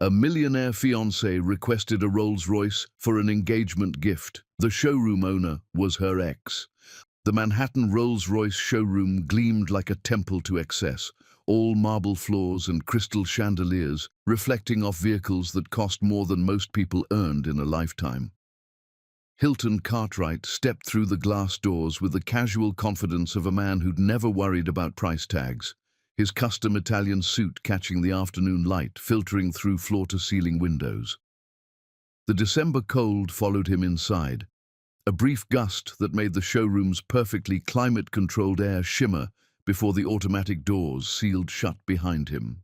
A millionaire fiancée requested a Rolls-Royce for an engagement gift. The showroom owner was her ex. The Manhattan Rolls-Royce showroom gleamed like a temple to excess, all marble floors and crystal chandeliers, reflecting off vehicles that cost more than most people earned in a lifetime. Hilton Cartwright stepped through the glass doors with the casual confidence of a man who'd never worried about price tags, his custom Italian suit catching the afternoon light filtering through floor-to-ceiling windows. The December cold followed him inside, a brief gust that made the showroom's perfectly climate-controlled air shimmer before the automatic doors sealed shut behind him.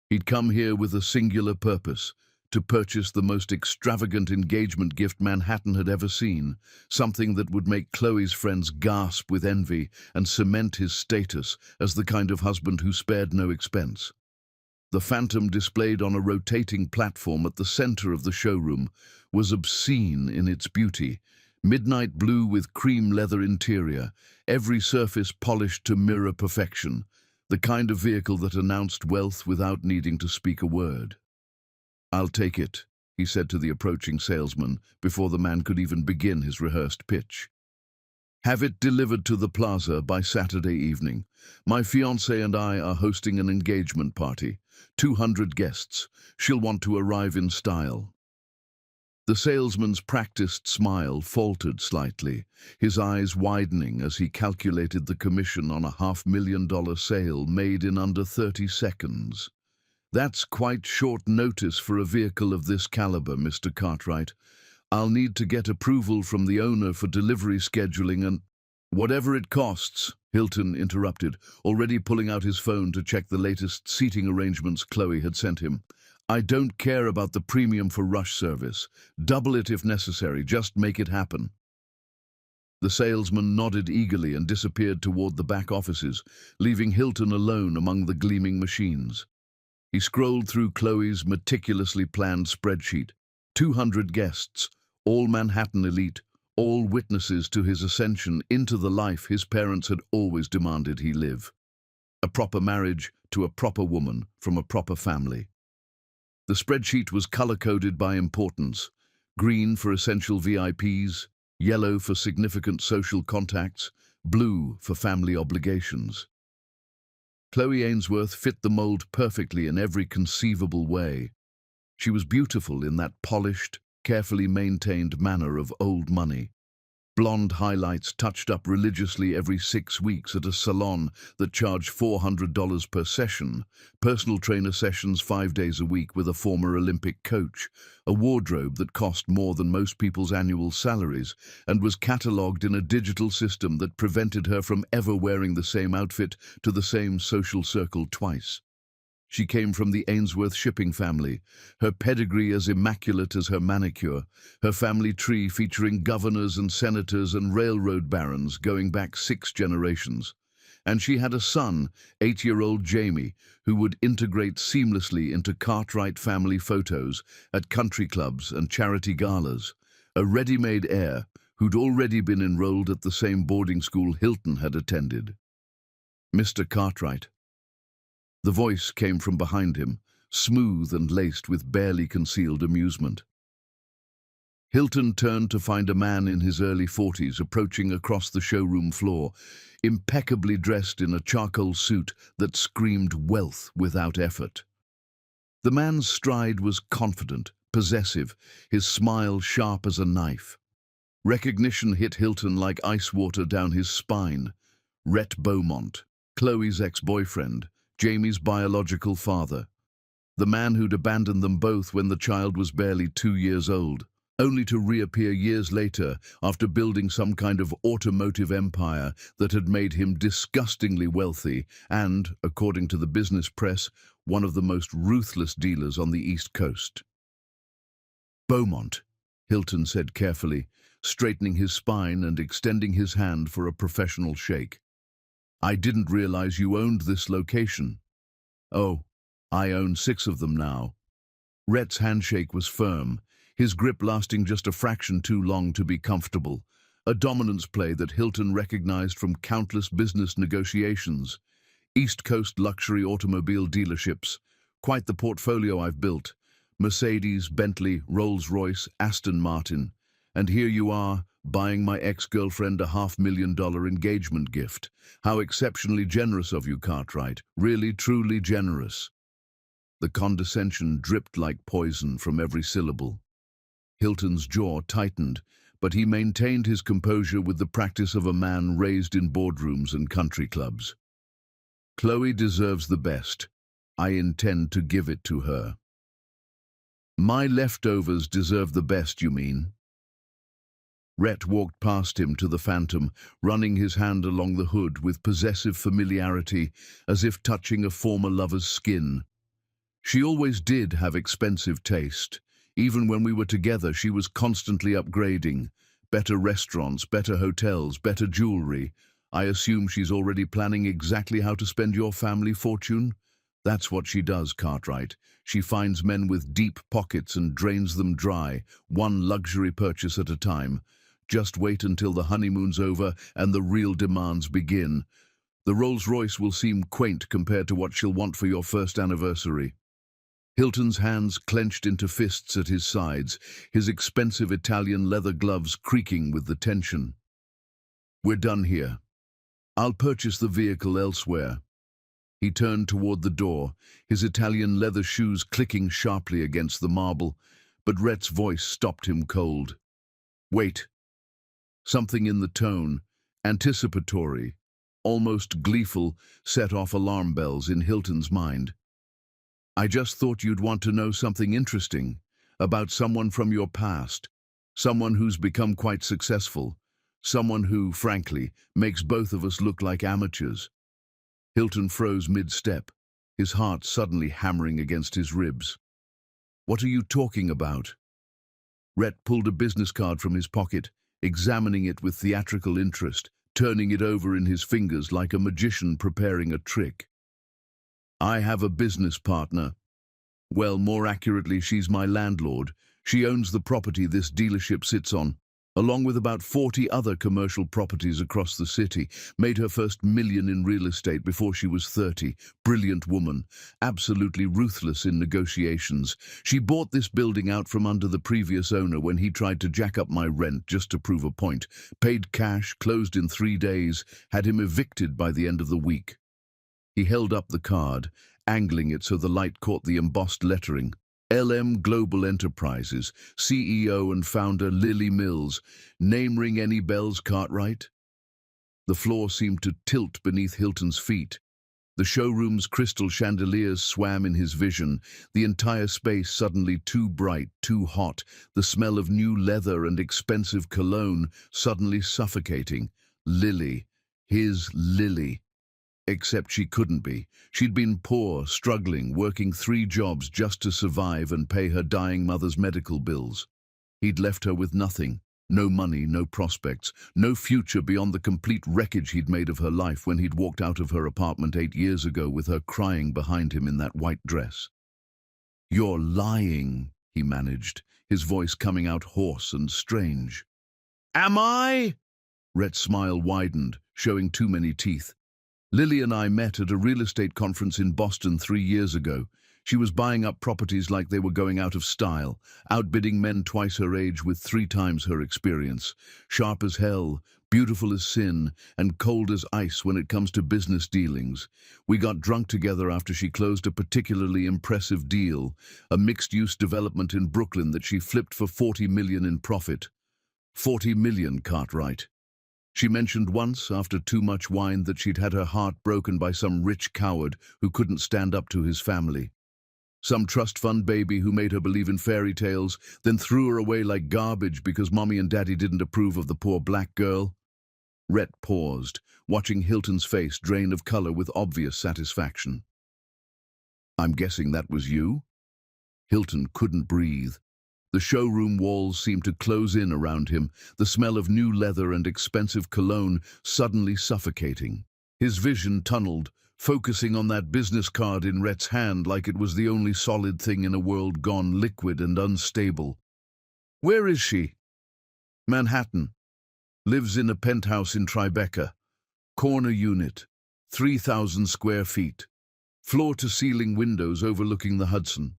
He'd come here with a singular purpose: to purchase the most extravagant engagement gift Manhattan had ever seen, something that would make Chloe's friends gasp with envy and cement his status as the kind of husband who spared no expense. The Phantom displayed on a rotating platform at the center of the showroom was obscene in its beauty, midnight blue with cream leather interior, every surface polished to mirror perfection, the kind of vehicle that announced wealth without needing to speak a word. "I'll take it," he said to the approaching salesman before the man could even begin his rehearsed pitch. "Have it delivered to the plaza by Saturday evening. My fiancée and I are hosting an engagement party. 200 guests. She'll want to arrive in style." The salesman's practiced smile faltered slightly, his eyes widening as he calculated the commission on a $500,000 sale made in under 30 seconds. "That's quite short notice for a vehicle of this caliber, Mr. Cartwright. I'll need to get approval from the owner for delivery scheduling and—" "Whatever it costs," Hilton interrupted, already pulling out his phone to check the latest seating arrangements Chloe had sent him. "I don't care about the premium for rush service. Double it if necessary, just make it happen." The salesman nodded eagerly and disappeared toward the back offices, leaving Hilton alone among the gleaming machines. He scrolled through Chloe's meticulously planned spreadsheet. 200 guests, all Manhattan elite, all witnesses to his ascension into the life his parents had always demanded he live. A proper marriage to a proper woman from a proper family. The spreadsheet was color-coded by importance: green for essential VIPs, yellow for significant social contacts, blue for family obligations. Chloe Ainsworth fit the mold perfectly in every conceivable way. She was beautiful in that polished, carefully maintained manner of old money. Blonde highlights touched up religiously every 6 weeks at a salon that charged $400 per session, personal trainer sessions 5 days a week with a former Olympic coach, a wardrobe that cost more than most people's annual salaries, and was catalogued in a digital system that prevented her from ever wearing the same outfit to the same social circle twice. She came from the Ainsworth shipping family, her pedigree as immaculate as her manicure, her family tree featuring governors and senators and railroad barons going back 6 generations. And she had a son, 8-year-old Jamie, who would integrate seamlessly into Cartwright family photos at country clubs and charity galas, a ready-made heir who'd already been enrolled at the same boarding school Hilton had attended. "Mr. Cartwright." The voice came from behind him, smooth and laced with barely concealed amusement. Hilton turned to find a man in his early 40s approaching across the showroom floor, impeccably dressed in a charcoal suit that screamed wealth without effort. The man's stride was confident, possessive, his smile sharp as a knife. Recognition hit Hilton like ice water down his spine. Rhett Beaumont, Chloe's ex-boyfriend, Jamie's biological father. The man who'd abandoned them both when the child was barely 2 years old, only to reappear years later after building some kind of automotive empire that had made him disgustingly wealthy and, according to the business press, one of the most ruthless dealers on the East Coast. "Beaumont," Hilton said carefully, straightening his spine and extending his hand for a professional shake. "I didn't realize you owned this location." "Oh, I own 6 of them now." Rhett's handshake was firm, his grip lasting just a fraction too long to be comfortable, a dominance play that Hilton recognized from countless business negotiations. East Coast luxury automobile dealerships, quite the portfolio I've built. Mercedes, Bentley, Rolls-Royce, Aston Martin. And here you are, buying my ex-girlfriend a $500,000 engagement gift. How exceptionally generous of you, Cartwright. Really, truly generous." The condescension dripped like poison from every syllable. Hilton's jaw tightened, but he maintained his composure with the practice of a man raised in boardrooms and country clubs. "Chloe deserves the best. I intend to give it to her." "My leftovers deserve the best, you mean?" Rhett walked past him to the Phantom, running his hand along the hood with possessive familiarity, as if touching a former lover's skin. She always did have expensive taste. Even when we were together, she was constantly upgrading. Better restaurants, better hotels, better jewelry. I assume she's already planning exactly how to spend your family fortune? That's what she does, Cartwright. She finds men with deep pockets and drains them dry, one luxury purchase at a time. Just wait until the honeymoon's over and the real demands begin. The Rolls-Royce will seem quaint compared to what she'll want for your first anniversary. Hilton's hands clenched into fists at his sides, his expensive Italian leather gloves creaking with the tension. "We're done here. I'll purchase the vehicle elsewhere." He turned toward the door, his Italian leather shoes clicking sharply against the marble, but Rhett's voice stopped him cold. "Wait." Something in the tone, anticipatory, almost gleeful, set off alarm bells in Hilton's mind. "I just thought you'd want to know something interesting, about someone from your past, someone who's become quite successful, someone who, frankly, makes both of us look like amateurs." Hilton froze mid-step, his heart suddenly hammering against his ribs. "What are you talking about?" Rhett pulled a business card from his pocket, examining it with theatrical interest, turning it over in his fingers like a magician preparing a trick. "I have a business partner. Well, more accurately, she's my landlord. She owns the property this dealership sits on, along with about 40 other commercial properties across the city. Made her first million in real estate before she was 30. Brilliant woman, absolutely ruthless in negotiations. She bought this building out from under the previous owner when he tried to jack up my rent just to prove a point. Paid cash, closed in 3 days, had him evicted by the end of the week." He held up the card, angling it so the light caught the embossed lettering. LM Global Enterprises, CEO and founder Lily Mills. Name ring any bells, Cartwright? The floor seemed to tilt beneath Hilton's feet. The showroom's crystal chandeliers swam in his vision, the entire space suddenly too bright, too hot, the smell of new leather and expensive cologne suddenly suffocating. Lily, his Lily. Except she couldn't be. She'd been poor, struggling, working 3 jobs just to survive and pay her dying mother's medical bills. He'd left her with nothing. No money, no prospects, no future beyond the complete wreckage he'd made of her life when he'd walked out of her apartment 8 years ago with her crying behind him in that white dress. "You're lying," he managed, his voice coming out hoarse and strange. "Am I?" Rhett's smile widened, showing too many teeth. "Lily and I met at a real estate conference in Boston 3 years ago. She was buying up properties like they were going out of style, outbidding men twice her age with 3 times her experience. Sharp as hell, beautiful as sin, and cold as ice when it comes to business dealings. We got drunk together after she closed a particularly impressive deal, a mixed-use development in Brooklyn that she flipped for $40 million in profit. $40 million, Cartwright. She mentioned once, after too much wine, that she'd had her heart broken by some rich coward who couldn't stand up to his family. Some trust fund baby who made her believe in fairy tales, then threw her away like garbage because mommy and daddy didn't approve of the poor black girl." Rhett paused, watching Hilton's face drain of color with obvious satisfaction. "I'm guessing that was you?" Hilton couldn't breathe. The showroom walls seemed to close in around him, the smell of new leather and expensive cologne suddenly suffocating. His vision tunneled, focusing on that business card in Rhett's hand like it was the only solid thing in a world gone liquid and unstable. "Where is she?" "Manhattan. Lives in a penthouse in Tribeca. Corner unit. 3,000 square feet. floor-to-ceiling windows overlooking the Hudson.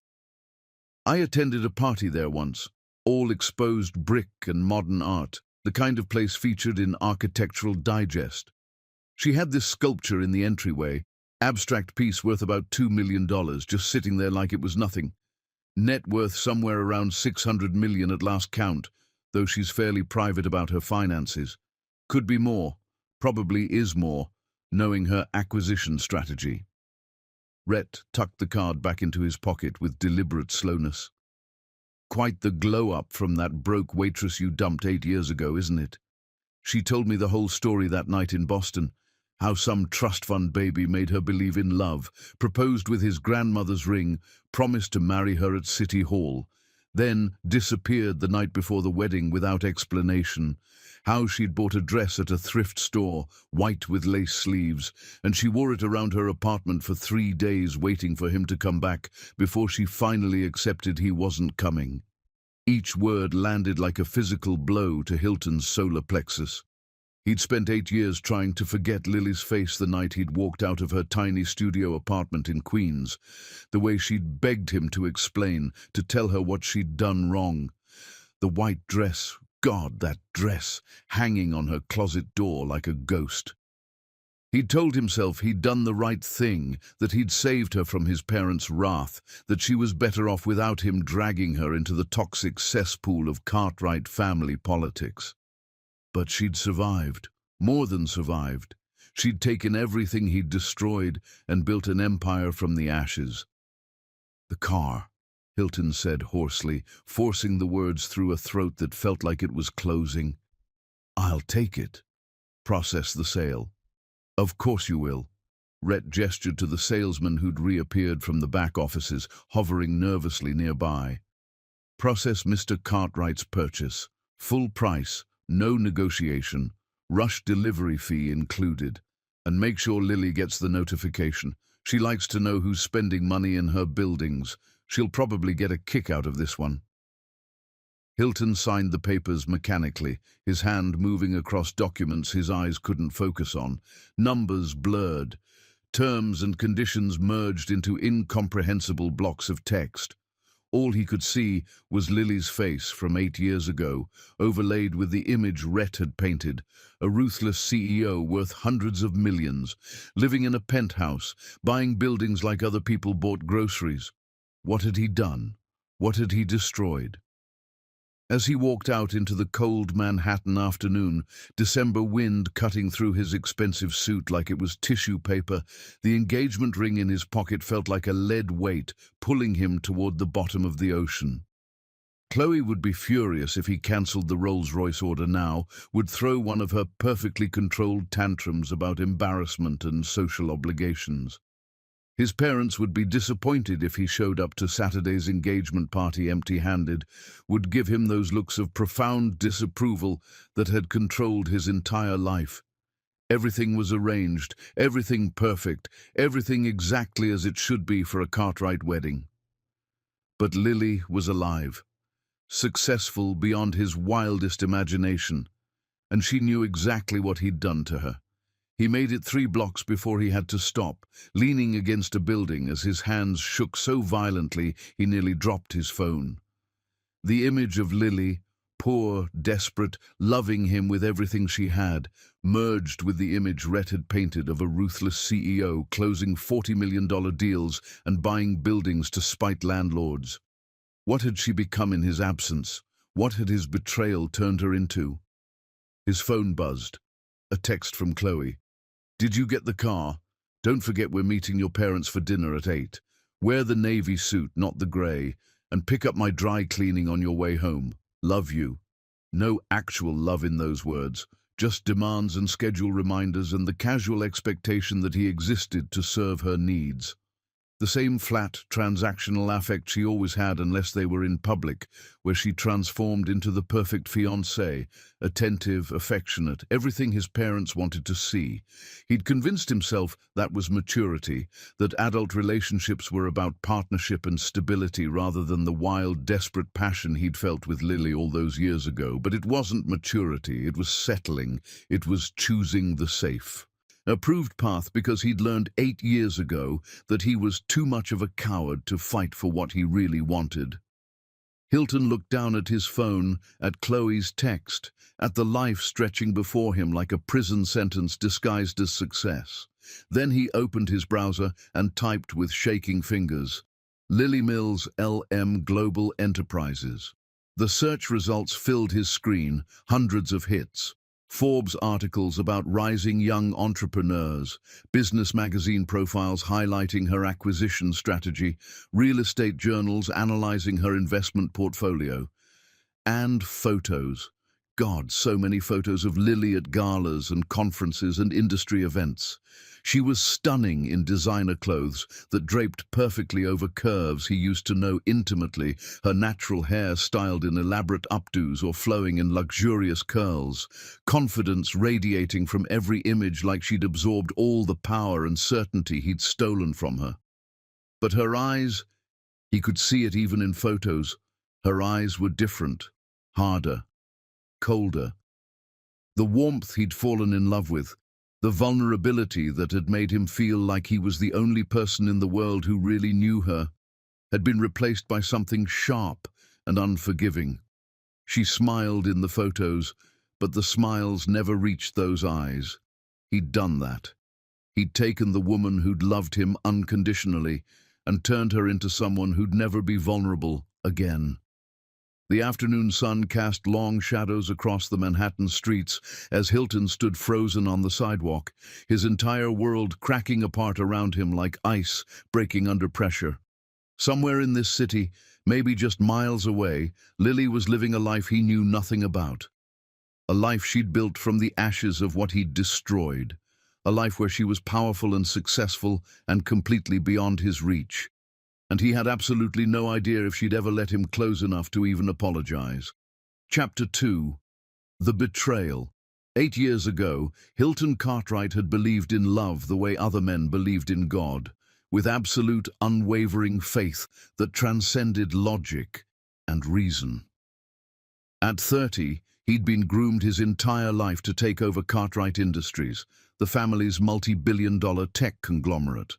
I attended a party there once, all exposed brick and modern art, the kind of place featured in Architectural Digest. She had this sculpture in the entryway, abstract piece worth about $2 million, just sitting there like it was nothing. Net worth somewhere around $600 million at last count, though she's fairly private about her finances. Could be more, probably is more, knowing her acquisition strategy. Rhett tucked the card back into his pocket with deliberate slowness. Quite the glow-up from that broke waitress you dumped 8 years ago, isn't it? She told me the whole story that night in Boston, how some trust fund baby made her believe in love, proposed with his grandmother's ring, promised to marry her at City Hall, then disappeared the night before the wedding without explanation, how she'd bought a dress at a thrift store, white with lace sleeves, and she wore it around her apartment for 3 days waiting for him to come back before she finally accepted he wasn't coming. Each word landed like a physical blow to Hilton's solar plexus. He'd spent 8 years trying to forget Lily's face the night he'd walked out of her tiny studio apartment in Queens, the way she'd begged him to explain, to tell her what she'd done wrong. The white dress, God, that dress, hanging on her closet door like a ghost. He'd told himself he'd done the right thing, that he'd saved her from his parents' wrath, that she was better off without him dragging her into the toxic cesspool of Cartwright family politics. But she'd survived, more than survived. She'd taken everything he'd destroyed and built an empire from the ashes. "The car," Hilton said hoarsely, forcing the words through a throat that felt like it was closing. "I'll take it. Process the sale." "Of course you will." Rhett gestured to the salesman who'd reappeared from the back offices, hovering nervously nearby. "Process Mr. Cartwright's purchase. Full price, no negotiation, rush delivery fee included. And make sure Lily gets the notification. She likes to know who's spending money in her buildings. She'll probably get a kick out of this one." Hilton signed the papers mechanically, his hand moving across documents his eyes couldn't focus on, numbers blurred, terms and conditions merged into incomprehensible blocks of text. All he could see was Lily's face from 8 years ago, overlaid with the image Rhett had painted, a ruthless CEO worth hundreds of millions, living in a penthouse, buying buildings like other people bought groceries. What had he done? What had he destroyed? As he walked out into the cold Manhattan afternoon, December wind cutting through his expensive suit like it was tissue paper, the engagement ring in his pocket felt like a lead weight, pulling him toward the bottom of the ocean. Chloe would be furious if he cancelled the Rolls-Royce order now, would throw one of her perfectly controlled tantrums about embarrassment and social obligations. His parents would be disappointed if he showed up to Saturday's engagement party empty-handed, would give him those looks of profound disapproval that had controlled his entire life. Everything was arranged, everything perfect, everything exactly as it should be for a Cartwright wedding. But Lily was alive, successful beyond his wildest imagination, and she knew exactly what he'd done to her. He made it 3 blocks before he had to stop, leaning against a building as his hands shook so violently he nearly dropped his phone. The image of Lily, poor, desperate, loving him with everything she had, merged with the image Rhett had painted of a ruthless CEO closing $40 million deals and buying buildings to spite landlords. What had she become in his absence? What had his betrayal turned her into? His phone buzzed. A text from Chloe. "Did you get the car? Don't forget we're meeting your parents for dinner at 8. Wear the navy suit, not the grey, and pick up my dry cleaning on your way home. Love you." No actual love in those words, just demands and schedule reminders and the casual expectation that he existed to serve her needs. The same flat, transactional affect she always had unless they were in public, where she transformed into the perfect fiancée, attentive, affectionate, everything his parents wanted to see. He'd convinced himself that was maturity, that adult relationships were about partnership and stability rather than the wild, desperate passion he'd felt with Lily all those years ago. But it wasn't maturity, it was settling, it was choosing the safe. A proved path because he'd learned 8 years ago that he was too much of a coward to fight for what he really wanted. Hilton looked down at his phone, at Chloe's text, at the life stretching before him like a prison sentence disguised as success. Then he opened his browser and typed with shaking fingers, Lily Mills LM Global Enterprises. The search results filled his screen, hundreds of hits. Forbes articles about rising young entrepreneurs, business magazine profiles highlighting her acquisition strategy, real estate journals analyzing her investment portfolio, and photos. God, so many photos of Lily at galas and conferences and industry events. She was stunning in designer clothes that draped perfectly over curves he used to know intimately, her natural hair styled in elaborate updos or flowing in luxurious curls, confidence radiating from every image like she'd absorbed all the power and certainty he'd stolen from her. But her eyes, he could see it even in photos, her eyes were different, harder, colder. The warmth he'd fallen in love with, the vulnerability that had made him feel like he was the only person in the world who really knew her, had been replaced by something sharp and unforgiving. She smiled in the photos, but the smiles never reached those eyes. He'd done that. He'd taken the woman who'd loved him unconditionally and turned her into someone who'd never be vulnerable again. The afternoon sun cast long shadows across the Manhattan streets as Hilton stood frozen on the sidewalk, his entire world cracking apart around him like ice breaking under pressure. Somewhere in this city, maybe just miles away, Lily was living a life he knew nothing about. A life she'd built from the ashes of what he'd destroyed. A life where she was powerful and successful and completely beyond his reach. And he had absolutely no idea if she'd ever let him close enough to even apologize. Chapter 2. The Betrayal. 8 years ago, Hilton Cartwright had believed in love the way other men believed in God, with absolute, unwavering faith that transcended logic and reason. At 30, he'd been groomed his entire life to take over Cartwright Industries, the family's multi-billion-dollar tech conglomerate.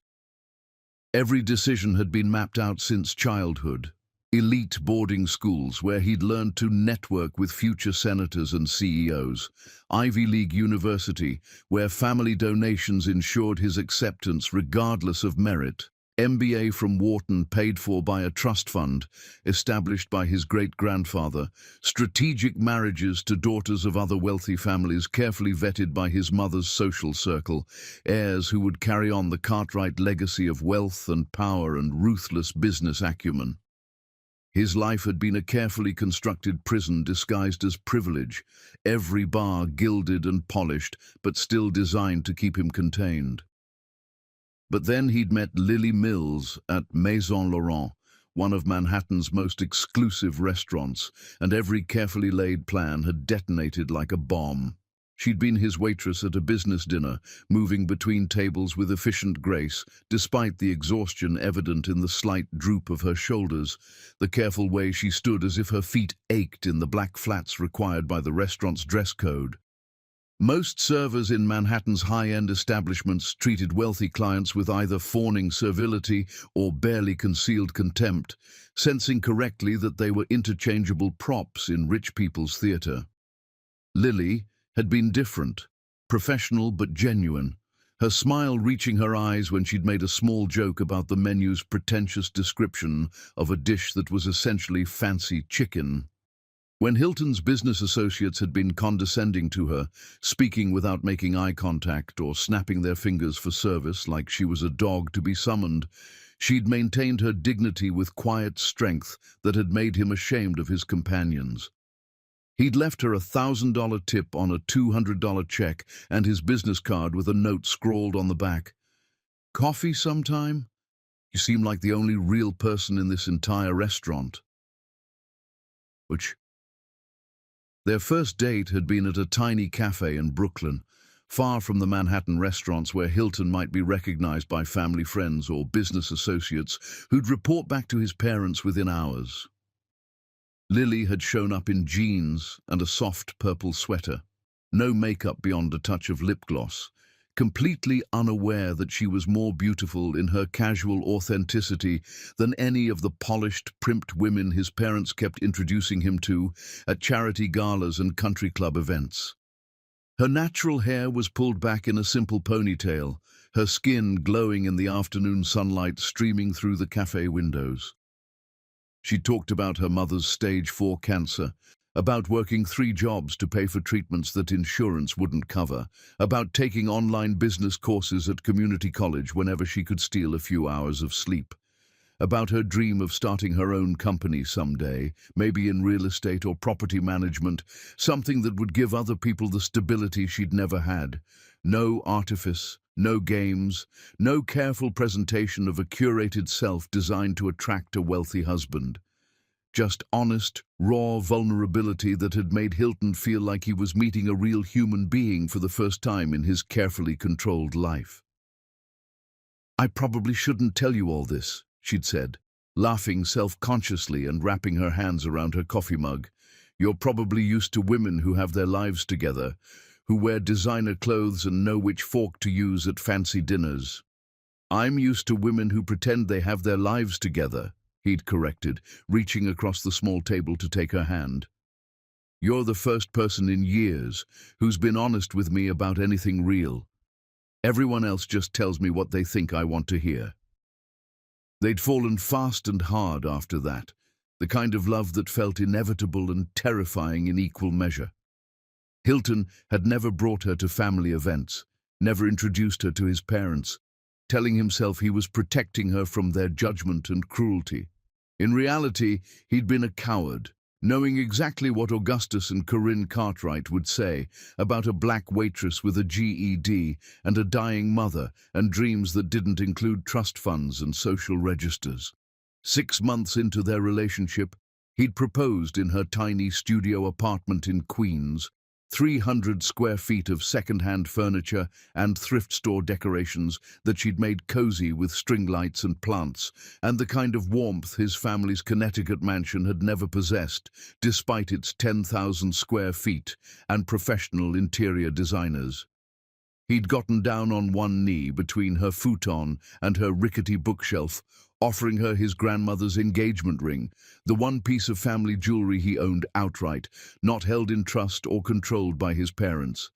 Every decision had been mapped out since childhood. Elite boarding schools where he'd learned to network with future senators and CEOs. Ivy League University where family donations ensured his acceptance regardless of merit. MBA from Wharton paid for by a trust fund established by his great-grandfather. Strategic marriages to daughters of other wealthy families carefully vetted by his mother's social circle. Heirs who would carry on the Cartwright legacy of wealth and power and ruthless business acumen. His life had been a carefully constructed prison disguised as privilege, every bar gilded and polished, but still designed to keep him contained. But then he'd met Lily Mills at Maison Laurent, one of Manhattan's most exclusive restaurants, and every carefully laid plan had detonated like a bomb. She'd been his waitress at a business dinner, moving between tables with efficient grace, despite the exhaustion evident in the slight droop of her shoulders, the careful way she stood as if her feet ached in the black flats required by the restaurant's dress code. Most servers in Manhattan's high-end establishments treated wealthy clients with either fawning servility or barely concealed contempt, sensing correctly that they were interchangeable props in rich people's theater. Lily had been different, professional but genuine, her smile reaching her eyes when she'd made a small joke about the menu's pretentious description of a dish that was essentially fancy chicken. When Hilton's business associates had been condescending to her, speaking without making eye contact or snapping their fingers for service like she was a dog to be summoned, she'd maintained her dignity with quiet strength that had made him ashamed of his companions. He'd left her $1,000 tip on a $200 check and his business card with a note scrawled on the back. "Coffee sometime? You seem like the only real person in this entire restaurant." Their first date had been at a tiny cafe in Brooklyn, far from the Manhattan restaurants where Hilton might be recognized by family friends or business associates who'd report back to his parents within hours. Lily had shown up in jeans and a soft purple sweater, no makeup beyond a touch of lip gloss, completely unaware that she was more beautiful in her casual authenticity than any of the polished, primped women his parents kept introducing him to at charity galas and country club events. Her natural hair was pulled back in a simple ponytail, her skin glowing in the afternoon sunlight streaming through the cafe windows. She talked about her mother's stage 4 cancer, about working 3 jobs to pay for treatments that insurance wouldn't cover, about taking online business courses at community college whenever she could steal a few hours of sleep, about her dream of starting her own company someday, maybe in real estate or property management, something that would give other people the stability she'd never had. No artifice, no games, no careful presentation of a curated self designed to attract a wealthy husband. Just honest, raw vulnerability that had made Hilton feel like he was meeting a real human being for the first time in his carefully controlled life. "I probably shouldn't tell you all this," she'd said, laughing self-consciously and wrapping her hands around her coffee mug. "You're probably used to women who have their lives together, who wear designer clothes and know which fork to use at fancy dinners. I'm used to women who pretend they have their lives together," he'd corrected, reaching across the small table to take her hand. "You're the first person in years who's been honest with me about anything real. Everyone else just tells me what they think I want to hear." They'd fallen fast and hard after that, the kind of love that felt inevitable and terrifying in equal measure. Hilton had never brought her to family events, never introduced her to his parents, telling himself he was protecting her from their judgment and cruelty. In reality, he'd been a coward, knowing exactly what Augustus and Corinne Cartwright would say about a black waitress with a GED and a dying mother and dreams that didn't include trust funds and social registers. 6 months into their relationship, he'd proposed in her tiny studio apartment in Queens, 300 square feet of second-hand furniture and thrift store decorations that she'd made cozy with string lights and plants, and the kind of warmth his family's Connecticut mansion had never possessed, despite its 10,000 square feet and professional interior designers. He'd gotten down on one knee between her futon and her rickety bookshelf, offering her his grandmother's engagement ring, the one piece of family jewelry he owned outright, not held in trust or controlled by his parents.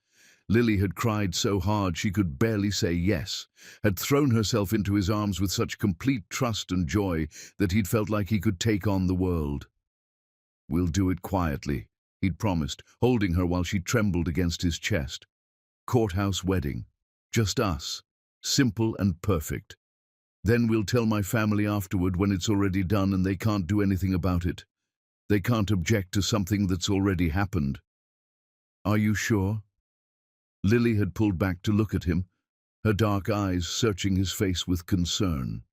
Lily had cried so hard she could barely say yes, had thrown herself into his arms with such complete trust and joy that he'd felt like he could take on the world. "We'll do it quietly," he'd promised, holding her while she trembled against his chest. "Courthouse wedding. Just us. Simple and perfect. Then we'll tell my family afterward when it's already done and they can't do anything about it. They can't object to something that's already happened." "Are you sure?" Lily had pulled back to look at him, her dark eyes searching his face with concern.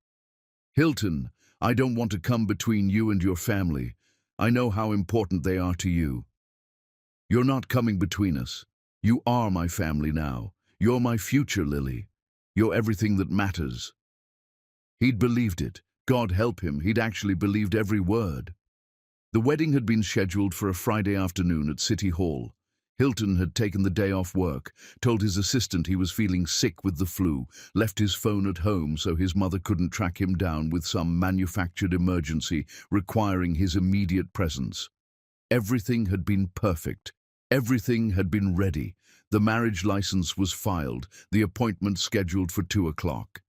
"Hilton, I don't want to come between you and your family. I know how important they are to you. You're not coming between us. You are my family now. You're my future, Lily. You're everything that matters." He'd believed it. God help him, he'd actually believed every word. The wedding had been scheduled for a Friday afternoon at City Hall. Hilton had taken the day off work, told his assistant he was feeling sick with the flu, left his phone at home so his mother couldn't track him down with some manufactured emergency requiring his immediate presence. Everything had been perfect. Everything had been ready. The marriage license was filed, the appointment scheduled for 2 o'clock.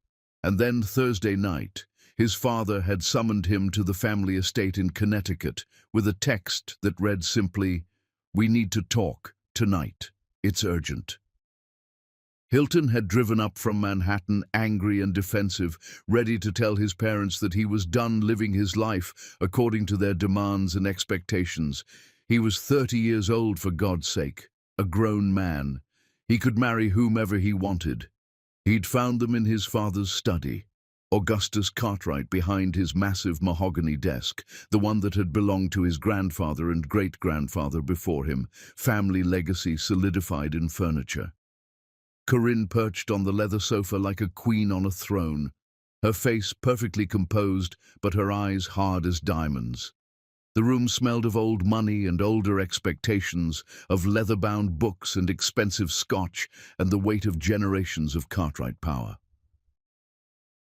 And then Thursday night, his father had summoned him to the family estate in Connecticut with a text that read simply, "We need to talk tonight. It's urgent." Hilton had driven up from Manhattan angry and defensive, ready to tell his parents that he was done living his life according to their demands and expectations. He was 30 years old, for God's sake, a grown man. He could marry whomever he wanted. He'd found them in his father's study, Augustus Cartwright behind his massive mahogany desk, the one that had belonged to his grandfather and great-grandfather before him, family legacy solidified in furniture. Corinne perched on the leather sofa like a queen on a throne, her face perfectly composed, but her eyes hard as diamonds. The room smelled of old money and older expectations, of leather-bound books and expensive scotch, and the weight of generations of Cartwright power.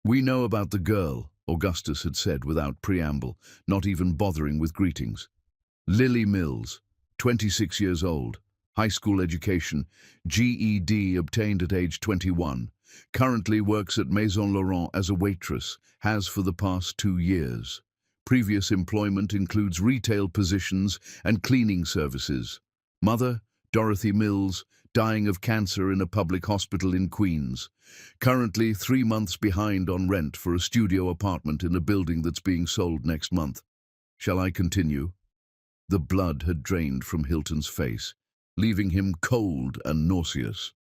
"We know about the girl," Augustus had said without preamble, not even bothering with greetings. "Lily Mills, 26 years old, high school education, GED obtained at age 21, currently works at Maison Laurent as a waitress, has for the past 2 years. Previous employment includes retail positions and cleaning services. Mother, Dorothy Mills, dying of cancer in a public hospital in Queens. Currently 3 months behind on rent for a studio apartment in a building that's being sold next month. Shall I continue?" The blood had drained from Hilton's face, leaving him cold and nauseous.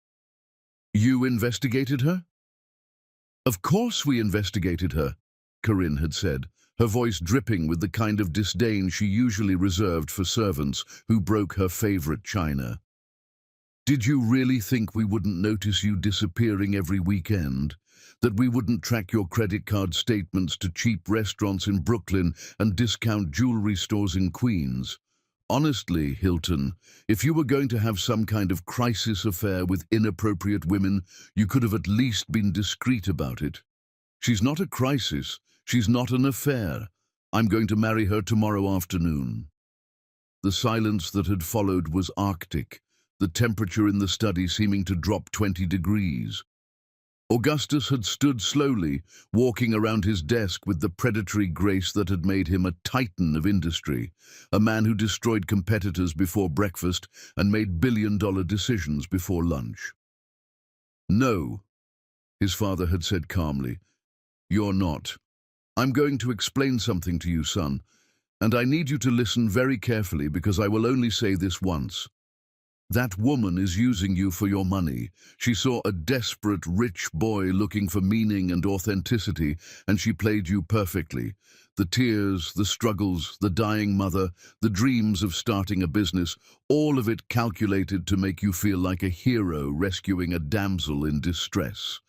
"You investigated her?" "Of course we investigated her," Corinne had said, her voice dripping with the kind of disdain she usually reserved for servants who broke her favorite china. "Did you really think we wouldn't notice you disappearing every weekend? That we wouldn't track your credit card statements to cheap restaurants in Brooklyn and discount jewelry stores in Queens? Honestly, Hilton, if you were going to have some kind of crisis affair with inappropriate women, you could have at least been discreet about it. She's not a crisis. She's not an affair. I'm going to marry her tomorrow afternoon." The silence that had followed was arctic, the temperature in the study seeming to drop 20 degrees. Augustus had stood slowly, walking around his desk with the predatory grace that had made him a titan of industry, a man who destroyed competitors before breakfast and made billion-dollar decisions before lunch. "No," his father had said calmly, "you're not. I'm going to explain something to you, son, and I need you to listen very carefully because I will only say this once. That woman is using you for your money. She saw a desperate, rich boy looking for meaning and authenticity, and she played you perfectly. The tears, the struggles, the dying mother, the dreams of starting a business, all of it calculated to make you feel like a hero rescuing a damsel in distress.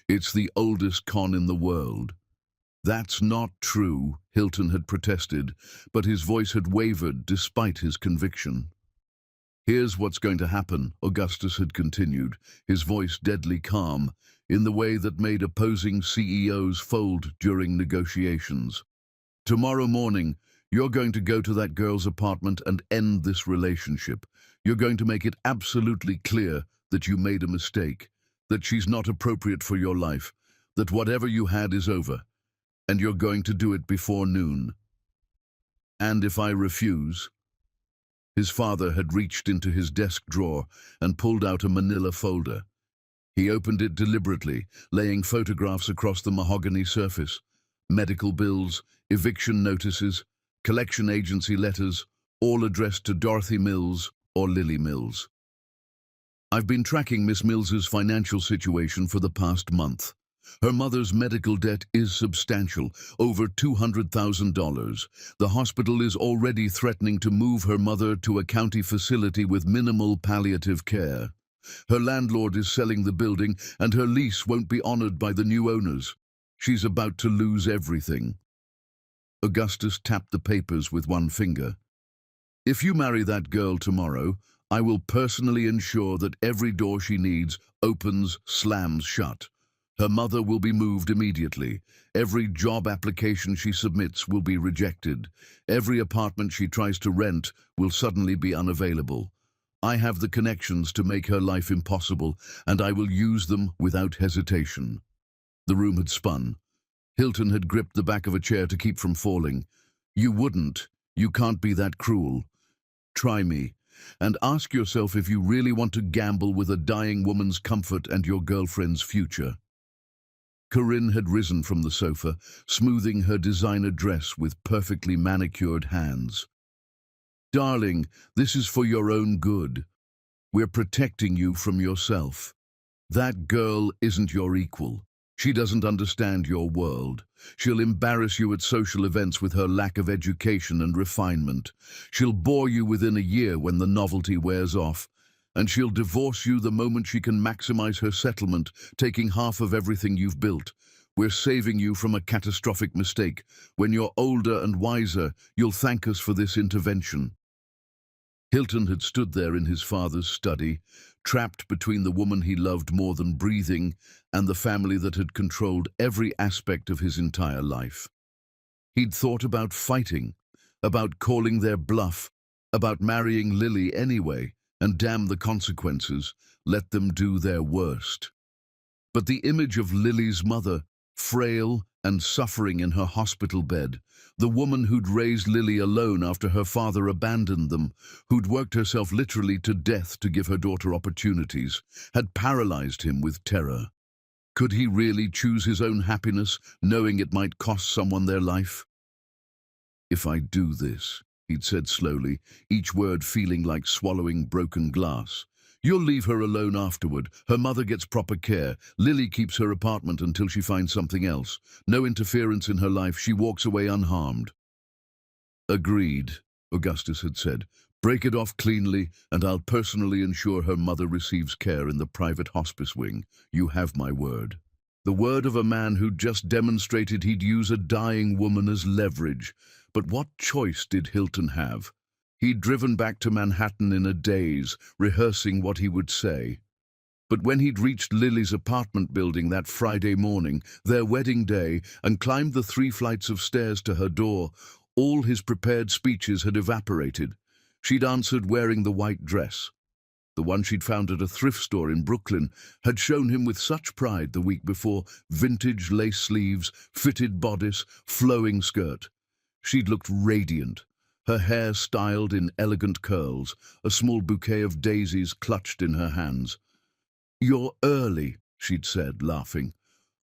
It's the oldest con in the world." "That's not true," Hilton had protested, but his voice had wavered despite his conviction. "Here's what's going to happen," Augustus had continued, his voice deadly calm, in the way that made opposing CEOs fold during negotiations. "Tomorrow morning, you're going to go to that girl's apartment and end this relationship. You're going to make it absolutely clear that you made a mistake, that she's not appropriate for your life, that whatever you had is over, and you're going to do it before noon. And if I refuse..." His father had reached into his desk drawer and pulled out a manila folder. He opened it deliberately, laying photographs across the mahogany surface. Medical bills, eviction notices, collection agency letters, all addressed to Dorothy Mills or Lily Mills. "I've been tracking Miss Mills's financial situation for the past month. Her mother's medical debt is substantial, over $200,000. The hospital is already threatening to move her mother to a county facility with minimal palliative care. Her landlord is selling the building, and her lease won't be honored by the new owners. She's about to lose everything." Augustus tapped the papers with one finger. "If you marry that girl tomorrow, I will personally ensure that every door she needs opens, slams shut. Her mother will be moved immediately. Every job application she submits will be rejected. Every apartment she tries to rent will suddenly be unavailable. I have the connections to make her life impossible, and I will use them without hesitation." The room had spun. Hilton had gripped the back of a chair to keep from falling. "You wouldn't. You can't be that cruel. Try me, and ask yourself if you really want to gamble with a dying woman's comfort and your girlfriend's future." Corinne had risen from the sofa, smoothing her designer dress with perfectly manicured hands. "Darling, this is for your own good. We're protecting you from yourself. That girl isn't your equal. She doesn't understand your world. She'll embarrass you at social events with her lack of education and refinement. She'll bore you within a year when the novelty wears off. And she'll divorce you the moment she can maximize her settlement, taking half of everything you've built. We're saving you from a catastrophic mistake. When you're older and wiser, you'll thank us for this intervention." Hilton had stood there in his father's study, trapped between the woman he loved more than breathing and the family that had controlled every aspect of his entire life. He'd thought about fighting, about calling their bluff, about marrying Lily anyway, and damn the consequences, let them do their worst. But the image of Lily's mother, frail and suffering in her hospital bed, the woman who'd raised Lily alone after her father abandoned them, who'd worked herself literally to death to give her daughter opportunities, had paralyzed him with terror. Could he really choose his own happiness, knowing it might cost someone their life? "If I do this," he'd said slowly, each word feeling like swallowing broken glass, "you'll leave her alone afterward. Her mother gets proper care. Lily keeps her apartment until she finds something else. No interference in her life. She walks away unharmed." "Agreed," Augustus had said. "Break it off cleanly, and I'll personally ensure her mother receives care in the private hospice wing. You have my word." The word of a man who'd just demonstrated he'd use a dying woman as leverage. But what choice did Hilton have? He'd driven back to Manhattan in a daze, rehearsing what he would say. But when he'd reached Lily's apartment building that Friday morning, their wedding day, and climbed the 3 flights of stairs to her door, all his prepared speeches had evaporated. She'd answered wearing the white dress. The one she'd found at a thrift store in Brooklyn had shown him with such pride the week before: vintage lace sleeves, fitted bodice, flowing skirt. She'd looked radiant, her hair styled in elegant curls, a small bouquet of daisies clutched in her hands. "You're early," she'd said, laughing.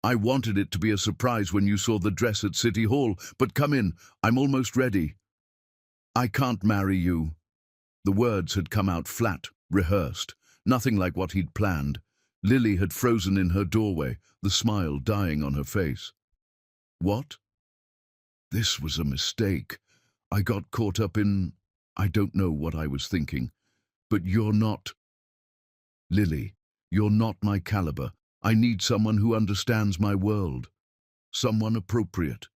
"I wanted it to be a surprise when you saw the dress at City Hall, but come in, I'm almost ready." "I can't marry you." The words had come out flat, rehearsed, nothing like what he'd planned. Lily had frozen in her doorway, the smile dying on her face. "What?" "This was a mistake. I got caught up in... I don't know what I was thinking. But you're not... Lily, you're not my caliber. I need someone who understands my world. Someone appropriate."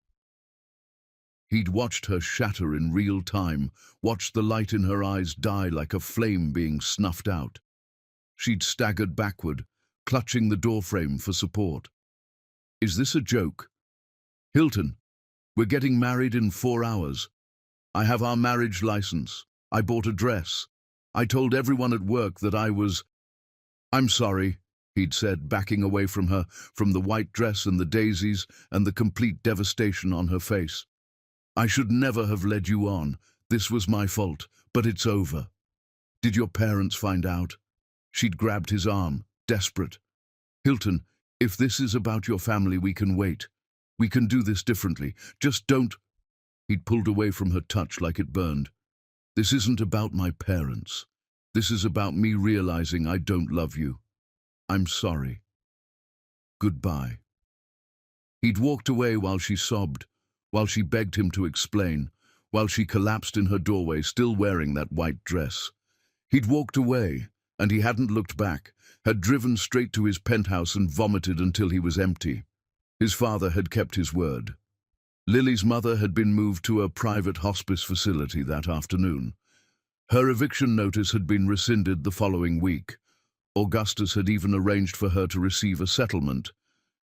He'd watched her shatter in real time, watched the light in her eyes die like a flame being snuffed out. She'd staggered backward, clutching the doorframe for support. "Is this a joke?" "Hilton, we're getting married in 4 hours. I have our marriage license. I bought a dress. I told everyone at work that I was..." "I'm sorry," he'd said, backing away from her, from the white dress and the daisies and the complete devastation on her face. "I should never have led you on. This was my fault, but it's over." "Did your parents find out?" She'd grabbed his arm, desperate. "Hilton, if this is about your family, we can wait. We can do this differently. Just don't..." He'd pulled away from her touch like it burned. "This isn't about my parents. This is about me realizing I don't love you. I'm sorry. Goodbye." He'd walked away while she sobbed, while she begged him to explain, while she collapsed in her doorway, still wearing that white dress. He'd walked away, and he hadn't looked back, had driven straight to his penthouse and vomited until he was empty. His father had kept his word. Lily's mother had been moved to a private hospice facility that afternoon. Her eviction notice had been rescinded the following week. Augustus had even arranged for her to receive a settlement,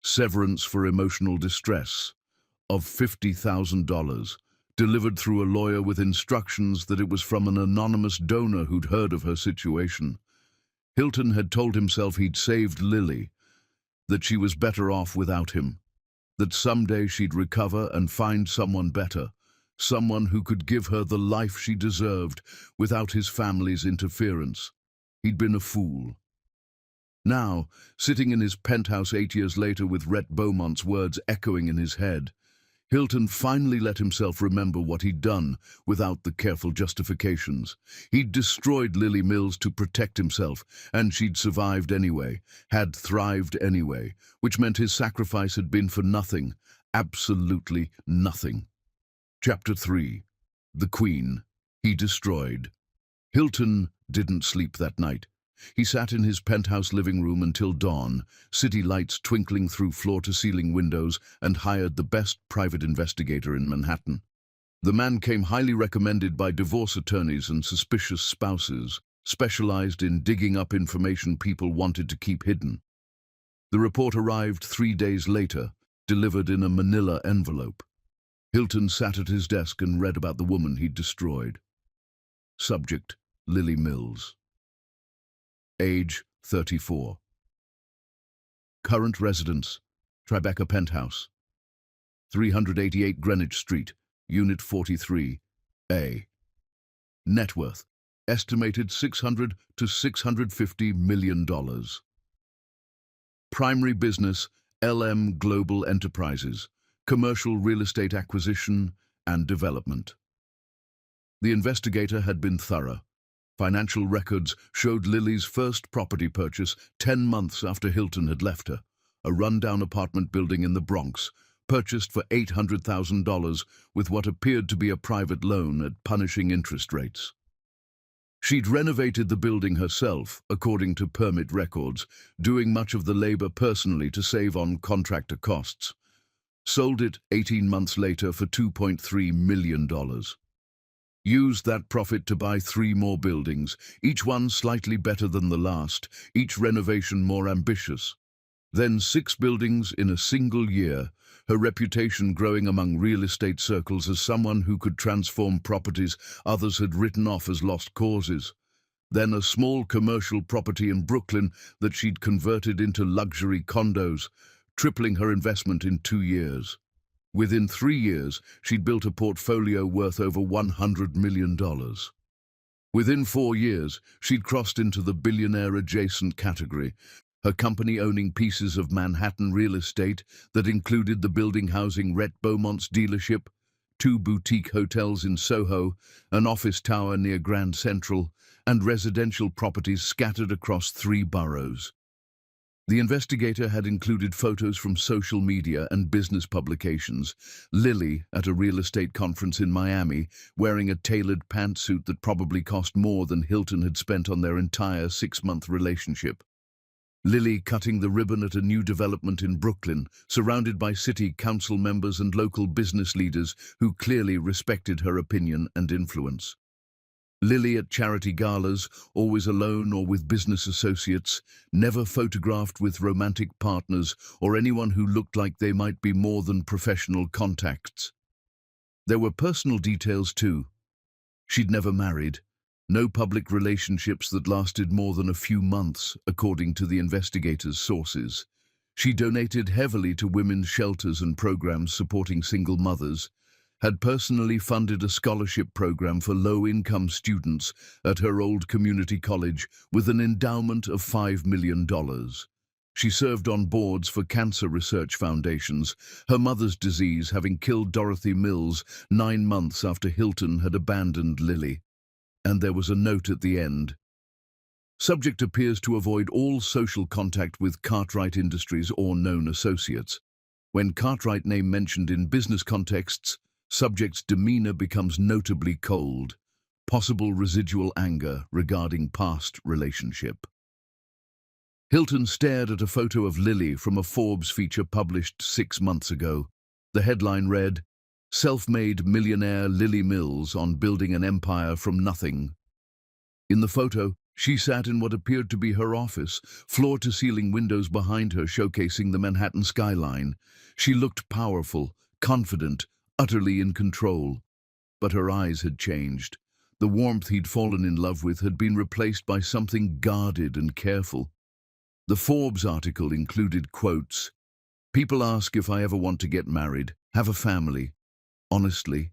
severance for emotional distress, of $50,000, delivered through a lawyer with instructions that it was from an anonymous donor who'd heard of her situation. Hilton had told himself he'd saved Lily, that she was better off without him, that someday she'd recover and find someone better, someone who could give her the life she deserved without his family's interference. He'd been a fool. Now, sitting in his penthouse 8 years later with Rhett Beaumont's words echoing in his head, Hilton finally let himself remember what he'd done without the careful justifications. He'd destroyed Lily Mills to protect himself, and she'd survived anyway, had thrived anyway, which meant his sacrifice had been for nothing, absolutely nothing. Chapter 3. The Queen. He destroyed. Hilton didn't sleep that night. He sat in his penthouse living room until dawn, city lights twinkling through floor-to-ceiling windows, and hired the best private investigator in Manhattan. The man came highly recommended by divorce attorneys and suspicious spouses, specialized in digging up information people wanted to keep hidden. The report arrived 3 days later, delivered in a manila envelope. Hilton sat at his desk and read about the woman he'd destroyed. Subject: Lily Mills. Age: 34. Current residence: Tribeca Penthouse, 388 Greenwich Street, Unit 43, A. Net worth: estimated $600 to $650 million. Primary business: LM Global Enterprises, commercial real estate acquisition and development. The investigator had been thorough. Financial records showed Lily's first property purchase 10 months after Hilton had left her, a rundown apartment building in the Bronx, purchased for $800,000 with what appeared to be a private loan at punishing interest rates. She'd renovated the building herself, according to permit records, doing much of the labor personally to save on contractor costs. Sold it 18 months later for $2.3 million. Used that profit to buy 3 more buildings, each one slightly better than the last, each renovation more ambitious. Then 6 buildings in a single year, her reputation growing among real estate circles as someone who could transform properties others had written off as lost causes. Then a small commercial property in Brooklyn that she'd converted into luxury condos, tripling her investment in 2 years. Within 3 years, she'd built a portfolio worth over $100 million. Within 4 years, she'd crossed into the billionaire-adjacent category, her company owning pieces of Manhattan real estate that included the building housing Rhett Beaumont's dealership, 2 boutique hotels in Soho, an office tower near Grand Central, and residential properties scattered across 3 boroughs. The investigator had included photos from social media and business publications. Lily, at a real estate conference in Miami, wearing a tailored pantsuit that probably cost more than Hilton had spent on their entire 6-month relationship. Lily cutting the ribbon at a new development in Brooklyn, surrounded by city council members and local business leaders who clearly respected her opinion and influence. Lily at charity galas, always alone or with business associates, never photographed with romantic partners or anyone who looked like they might be more than professional contacts. There were personal details too. She'd never married. No public relationships that lasted more than a few months, according to the investigator's sources. She donated heavily to women's shelters and programs supporting single mothers, had personally funded a scholarship program for low-income students at her old community college with an endowment of $5 million. She served on boards for cancer research foundations, her mother's disease having killed Dorothy Mills 9 months after Hilton had abandoned Lily. And there was a note at the end. Subject appears to avoid all social contact with Cartwright Industries or known associates. When Cartwright name mentioned in business contexts, subject's demeanor becomes notably cold, possible residual anger regarding past relationship. Hilton stared at a photo of Lily from a Forbes feature published 6 months ago. The headline read, "Self-made millionaire Lily Mills on building an empire from nothing." In the photo, she sat in what appeared to be her office, floor-to-ceiling windows behind her showcasing the Manhattan skyline. She looked powerful, confident, utterly in control. But her eyes had changed. The warmth he'd fallen in love with had been replaced by something guarded and careful. The Forbes article included quotes. "People ask if I ever want to get married, have a family. Honestly,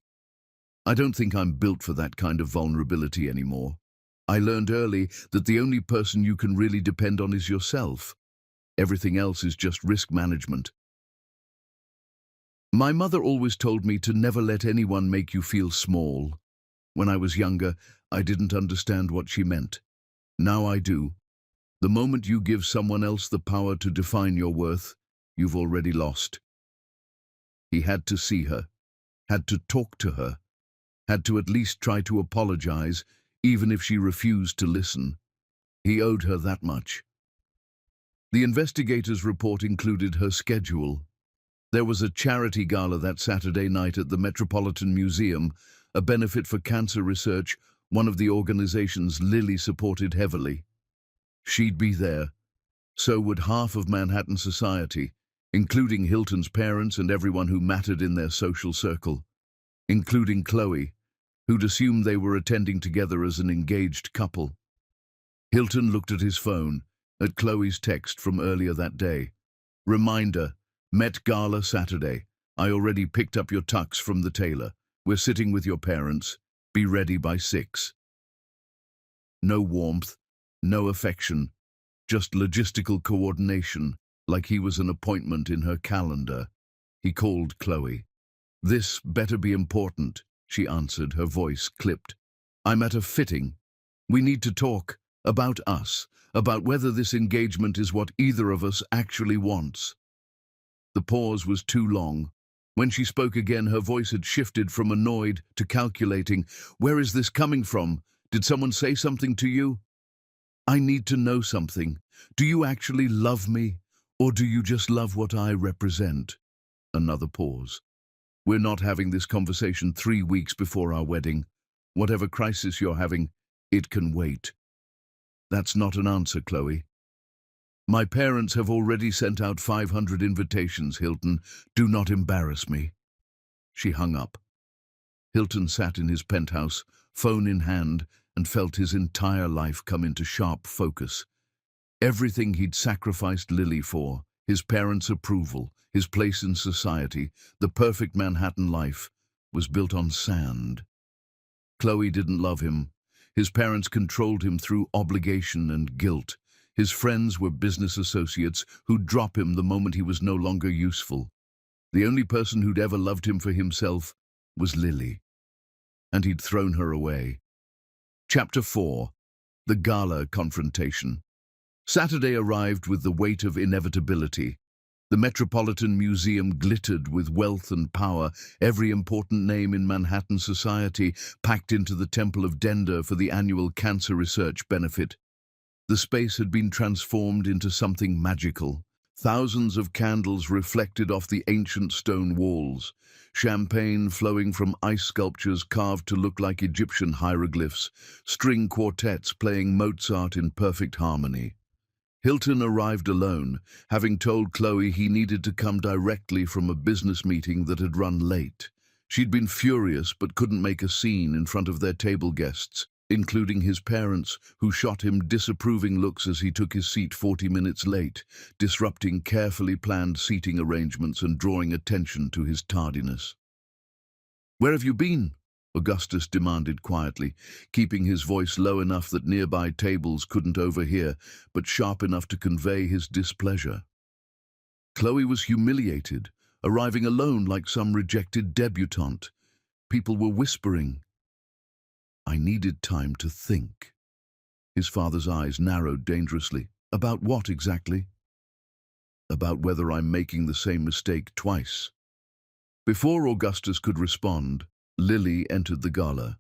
I don't think I'm built for that kind of vulnerability anymore. I learned early that the only person you can really depend on is yourself. Everything else is just risk management. My mother always told me to never let anyone make you feel small. When I was younger, I didn't understand what she meant. Now I do. The moment you give someone else the power to define your worth, you've already lost." He had to see her, had to talk to her, had to at least try to apologize, even if she refused to listen. He owed her that much. The investigators' report included her schedule. There was a charity gala that Saturday night at the Metropolitan Museum, a benefit for cancer research, one of the organizations Lily supported heavily. She'd be there. So would half of Manhattan society, including Hilton's parents and everyone who mattered in their social circle, including Chloe, who'd assumed they were attending together as an engaged couple. Hilton looked at his phone, at Chloe's text from earlier that day. Reminder, Met Gala Saturday. I already picked up your tux from the tailor. We're sitting with your parents. Be ready by 6. No warmth, no affection, just logistical coordination, like he was an appointment in her calendar. He called Chloe. This better be important, she answered, her voice clipped. I'm at a fitting. We need to talk about us, about whether this engagement is what either of us actually wants. The pause was too long. When she spoke again, her voice had shifted from annoyed to calculating. Where is this coming from? Did someone say something to you? I need to know something. Do you actually love me, or do you just love what I represent? Another pause. We're not having this conversation 3 weeks before our wedding. Whatever crisis you're having, it can wait. That's not an answer, Chloe. My parents have already sent out 500 invitations, Hilton. Do not embarrass me. She hung up. Hilton sat in his penthouse, phone in hand, and felt his entire life come into sharp focus. Everything he'd sacrificed Lily for, his parents' approval, his place in society, the perfect Manhattan life, was built on sand. Chloe didn't love him. His parents controlled him through obligation and guilt. His friends were business associates who'd drop him the moment he was no longer useful. The only person who'd ever loved him for himself was Lily. And he'd thrown her away. Chapter 4. The Gala Confrontation. Saturday arrived with the weight of inevitability. The Metropolitan Museum glittered with wealth and power, every important name in Manhattan society packed into the Temple of Dender for the annual cancer research benefit. The space had been transformed into something magical. Thousands of candles reflected off the ancient stone walls, champagne flowing from ice sculptures carved to look like Egyptian hieroglyphs, string quartets playing Mozart in perfect harmony. Hilton arrived alone, having told Chloe he needed to come directly from a business meeting that had run late. She'd been furious but couldn't make a scene in front of their table guests, including his parents, who shot him disapproving looks as he took his seat 40 minutes late, disrupting carefully planned seating arrangements and drawing attention to his tardiness. "Where have you been?" Augustus demanded quietly, keeping his voice low enough that nearby tables couldn't overhear, but sharp enough to convey his displeasure. Chloe was humiliated, arriving alone like some rejected debutante. People were whispering. I needed time to think. His father's eyes narrowed dangerously. About what exactly? About whether I'm making the same mistake twice. Before Augustus could respond, Lily entered the gala.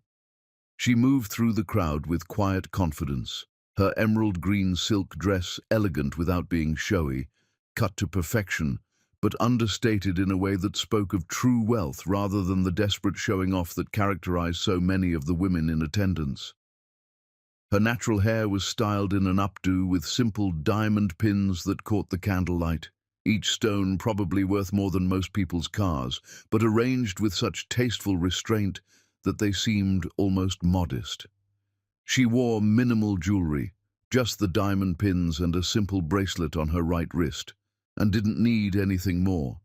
She moved through the crowd with quiet confidence, her emerald green silk dress elegant without being showy, cut to perfection, but understated in a way that spoke of true wealth rather than the desperate showing off that characterized so many of the women in attendance. Her natural hair was styled in an updo with simple diamond pins that caught the candlelight, each stone probably worth more than most people's cars, but arranged with such tasteful restraint that they seemed almost modest. She wore minimal jewelry, just the diamond pins and a simple bracelet on her right wrist, and didn't need anything more.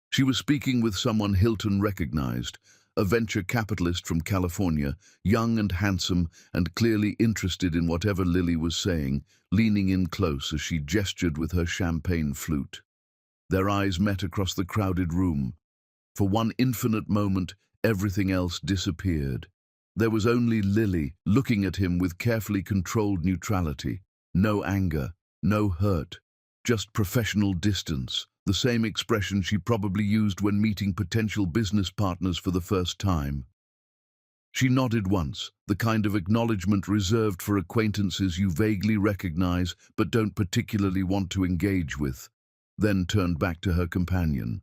She was speaking with someone Hilton recognized, a venture capitalist from California, young and handsome and clearly interested in whatever Lily was saying, leaning in close as she gestured with her champagne flute. Their eyes met across the crowded room. For one infinite moment, everything else disappeared. There was only Lily, looking at him with carefully controlled neutrality. No anger, no hurt, just professional distance, the same expression she probably used when meeting potential business partners for the first time. She nodded once, the kind of acknowledgement reserved for acquaintances you vaguely recognize but don't particularly want to engage with, then turned back to her companion.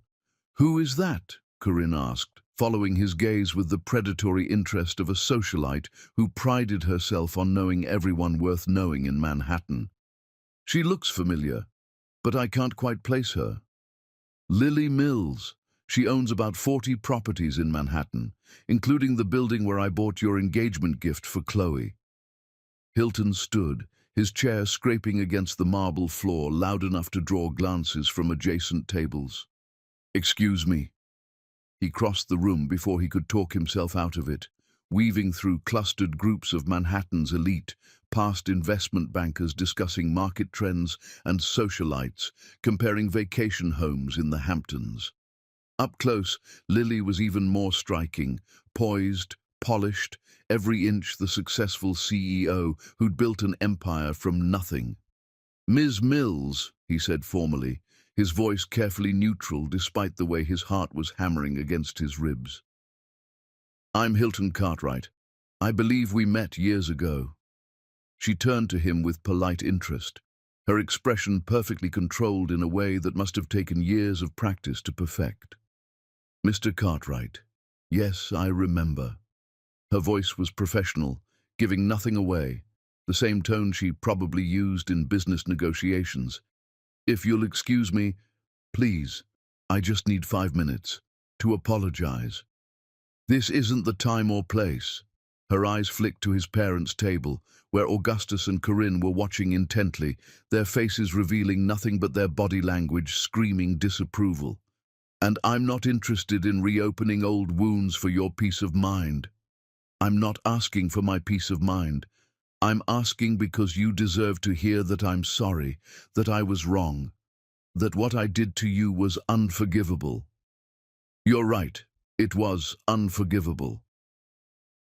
"Who is that?" Corinne asked, following his gaze with the predatory interest of a socialite who prided herself on knowing everyone worth knowing in Manhattan. "She looks familiar, but I can't quite place her." "Lily Mills. She owns about 40 properties in Manhattan, including the building where I bought your engagement gift for Chloe." Hilton stood, his chair scraping against the marble floor loud enough to draw glances from adjacent tables. "Excuse me." He crossed the room before he could talk himself out of it, weaving through clustered groups of Manhattan's elite, past investment bankers discussing market trends and socialites comparing vacation homes in the Hamptons. Up close, Lily was even more striking, poised, polished, every inch the successful CEO who'd built an empire from nothing. "Ms. Mills," he said formally, his voice carefully neutral despite the way his heart was hammering against his ribs. "I'm Hilton Cartwright. I believe we met years ago." She turned to him with polite interest, her expression perfectly controlled in a way that must have taken years of practice to perfect. "Mr. Cartwright, yes, I remember." Her voice was professional, giving nothing away, the same tone she probably used in business negotiations. "If you'll excuse me, please, I just need 5 minutes to apologize." "This isn't the time or place." Her eyes flicked to his parents' table, where Augustus and Corinne were watching intently, their faces revealing nothing but their body language screaming disapproval. "And I'm not interested in reopening old wounds for your peace of mind. I'm not asking for my peace of mind. I'm asking because you deserve to hear that I'm sorry, that I was wrong, that what I did to you was unforgivable." "You're right, it was unforgivable."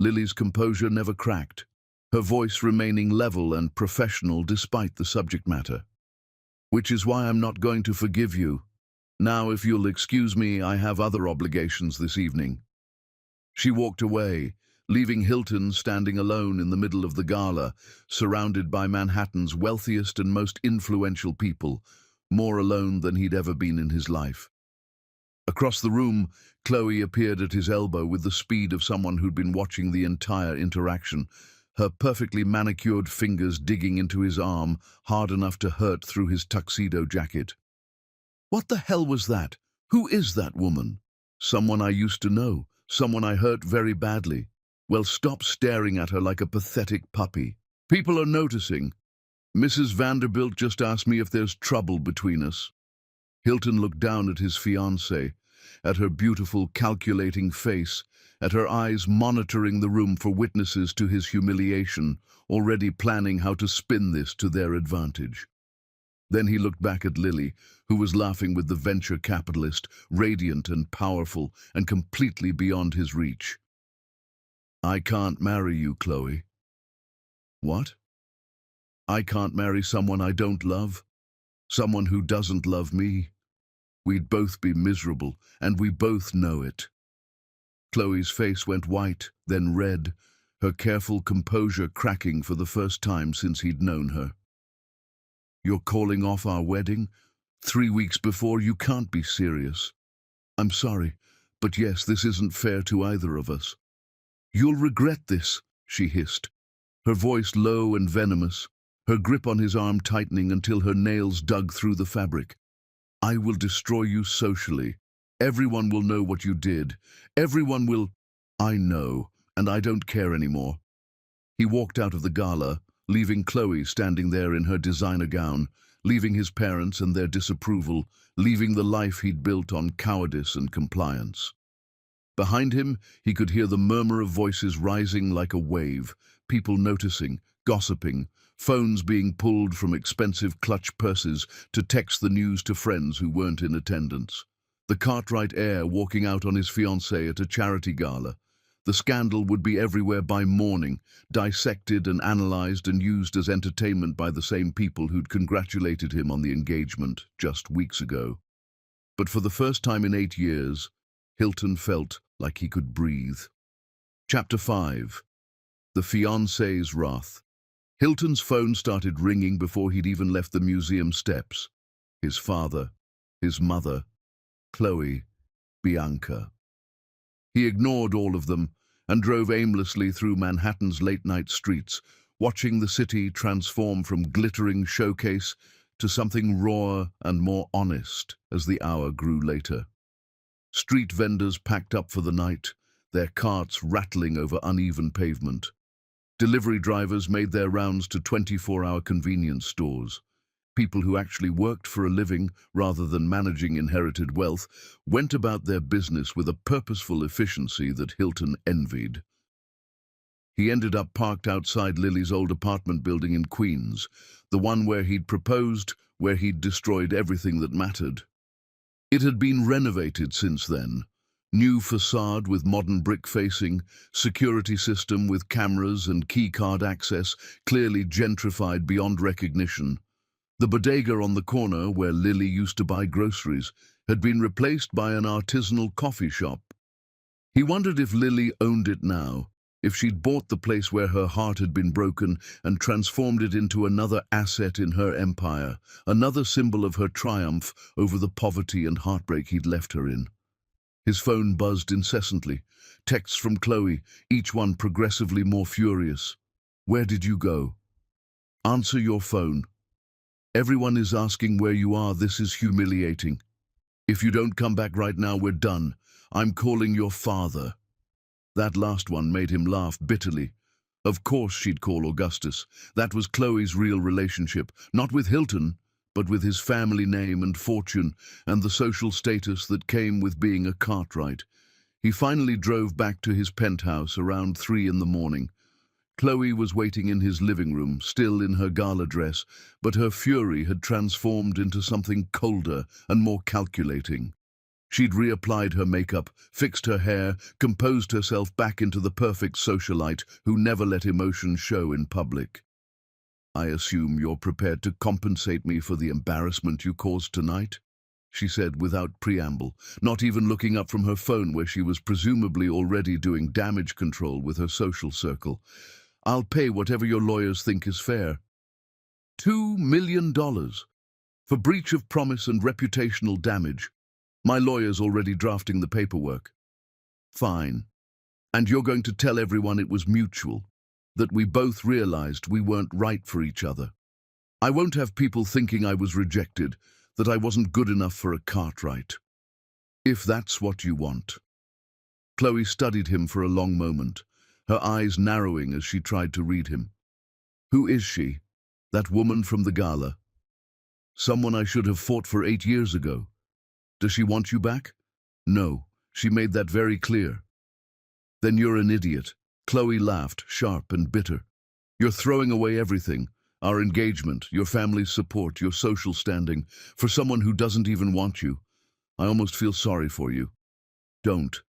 Lily's composure never cracked, her voice remaining level and professional despite the subject matter. "Which is why I'm not going to forgive you. Now, if you'll excuse me, I have other obligations this evening." She walked away, leaving Hilton standing alone in the middle of the gala, surrounded by Manhattan's wealthiest and most influential people, more alone than he'd ever been in his life. Across the room, Chloe appeared at his elbow with the speed of someone who'd been watching the entire interaction, her perfectly manicured fingers digging into his arm hard enough to hurt through his tuxedo jacket. "What the hell was that? Who is that woman?" "Someone I used to know, someone I hurt very badly." "Well, stop staring at her like a pathetic puppy. People are noticing. Mrs. Vanderbilt just asked me if there's trouble between us." Hilton looked down at his fiancée, at her beautiful, calculating face, at her eyes monitoring the room for witnesses to his humiliation, already planning how to spin this to their advantage. Then he looked back at Lily, who was laughing with the venture capitalist, radiant and powerful and completely beyond his reach. "I can't marry you, Chloe." "What?" "I can't marry someone I don't love, someone who doesn't love me. We'd both be miserable, and we both know it." Chloe's face went white, then red, her careful composure cracking for the first time since he'd known her. "You're calling off our wedding? 3 weeks before? You can't be serious." "I'm sorry, but yes, this isn't fair to either of us." "You'll regret this," she hissed, her voice low and venomous, her grip on his arm tightening until her nails dug through the fabric. "I will destroy you socially. Everyone will know what you did. Everyone will—" "I know, and I don't care anymore." He walked out of the gala, leaving Chloe standing there in her designer gown, leaving his parents and their disapproval, leaving the life he'd built on cowardice and compliance. Behind him, he could hear the murmur of voices rising like a wave, people noticing, gossiping, phones being pulled from expensive clutch purses to text the news to friends who weren't in attendance. The Cartwright heir walking out on his fiancée at a charity gala. The scandal would be everywhere by morning, dissected and analyzed and used as entertainment by the same people who'd congratulated him on the engagement just weeks ago. But for the first time in 8 years, Hilton felt like he could breathe. Chapter 5. The Fiancée's Wrath. Hilton's phone started ringing before he'd even left the museum steps. His father, his mother, Chloe, Bianca. He ignored all of them and drove aimlessly through Manhattan's late-night streets, watching the city transform from glittering showcase to something raw and more honest as the hour grew later. Street vendors packed up for the night, their carts rattling over uneven pavement. Delivery drivers made their rounds to 24-hour convenience stores. People who actually worked for a living rather than managing inherited wealth went about their business with a purposeful efficiency that Hilton envied. He ended up parked outside Lily's old apartment building in Queens, the one where he'd proposed, where he'd destroyed everything that mattered. It had been renovated since then. New facade with modern brick facing, security system with cameras and keycard access, clearly gentrified beyond recognition. The bodega on the corner, where Lily used to buy groceries, had been replaced by an artisanal coffee shop. He wondered if Lily owned it now, if she'd bought the place where her heart had been broken and transformed it into another asset in her empire, another symbol of her triumph over the poverty and heartbreak he'd left her in. His phone buzzed incessantly, texts from Chloe, each one progressively more furious. "Where did you go? Answer your phone. Everyone is asking where you are. This is humiliating. If you don't come back right now, we're done. I'm calling your father." That last one made him laugh bitterly. Of course she'd call Augustus. That was Chloe's real relationship, not with Hilton, but with his family name and fortune and the social status that came with being a Cartwright. He finally drove back to his penthouse around 3 in the morning. Chloe was waiting in his living room, still in her gala dress, but her fury had transformed into something colder and more calculating. She'd reapplied her makeup, fixed her hair, composed herself back into the perfect socialite who never let emotions show in public. "I assume you're prepared to compensate me for the embarrassment you caused tonight?" she said without preamble, not even looking up from her phone where she was presumably already doing damage control with her social circle. "I'll pay whatever your lawyers think is fair." $2 million for breach of promise and reputational damage. My lawyer's already drafting the paperwork. Fine. And you're going to tell everyone it was mutual, that we both realized we weren't right for each other. I won't have people thinking I was rejected, that I wasn't good enough for a Cartwright. If that's what you want. Chloe studied him for a long moment, her eyes narrowing as she tried to read him. Who is she? That woman from the gala? Someone I should have fought for 8 years ago. Does she want you back? No, she made that very clear. Then you're an idiot. Chloe laughed, sharp and bitter. You're throwing away everything, our engagement, your family's support, your social standing, for someone who doesn't even want you. I almost feel sorry for you. Don't.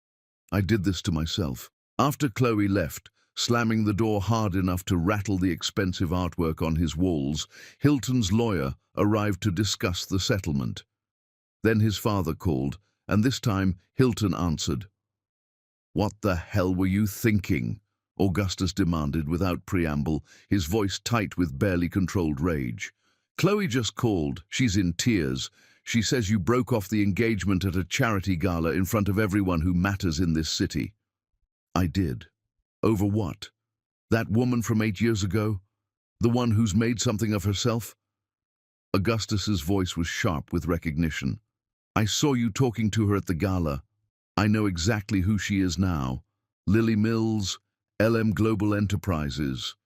I did this to myself. After Chloe left, slamming the door hard enough to rattle the expensive artwork on his walls, Hilton's lawyer arrived to discuss the settlement. Then his father called, and this time Hilton answered. "What the hell were you thinking?" Augustus demanded without preamble, his voice tight with barely controlled rage. "Chloe just called. She's in tears. She says you broke off the engagement at a charity gala in front of everyone who matters in this city." "I did. Over what? That woman from 8 years ago? The one who's made something of herself?" Augustus's voice was sharp with recognition. "I saw you talking to her at the gala. I know exactly who she is now. Lily Mills, LM Global Enterprises.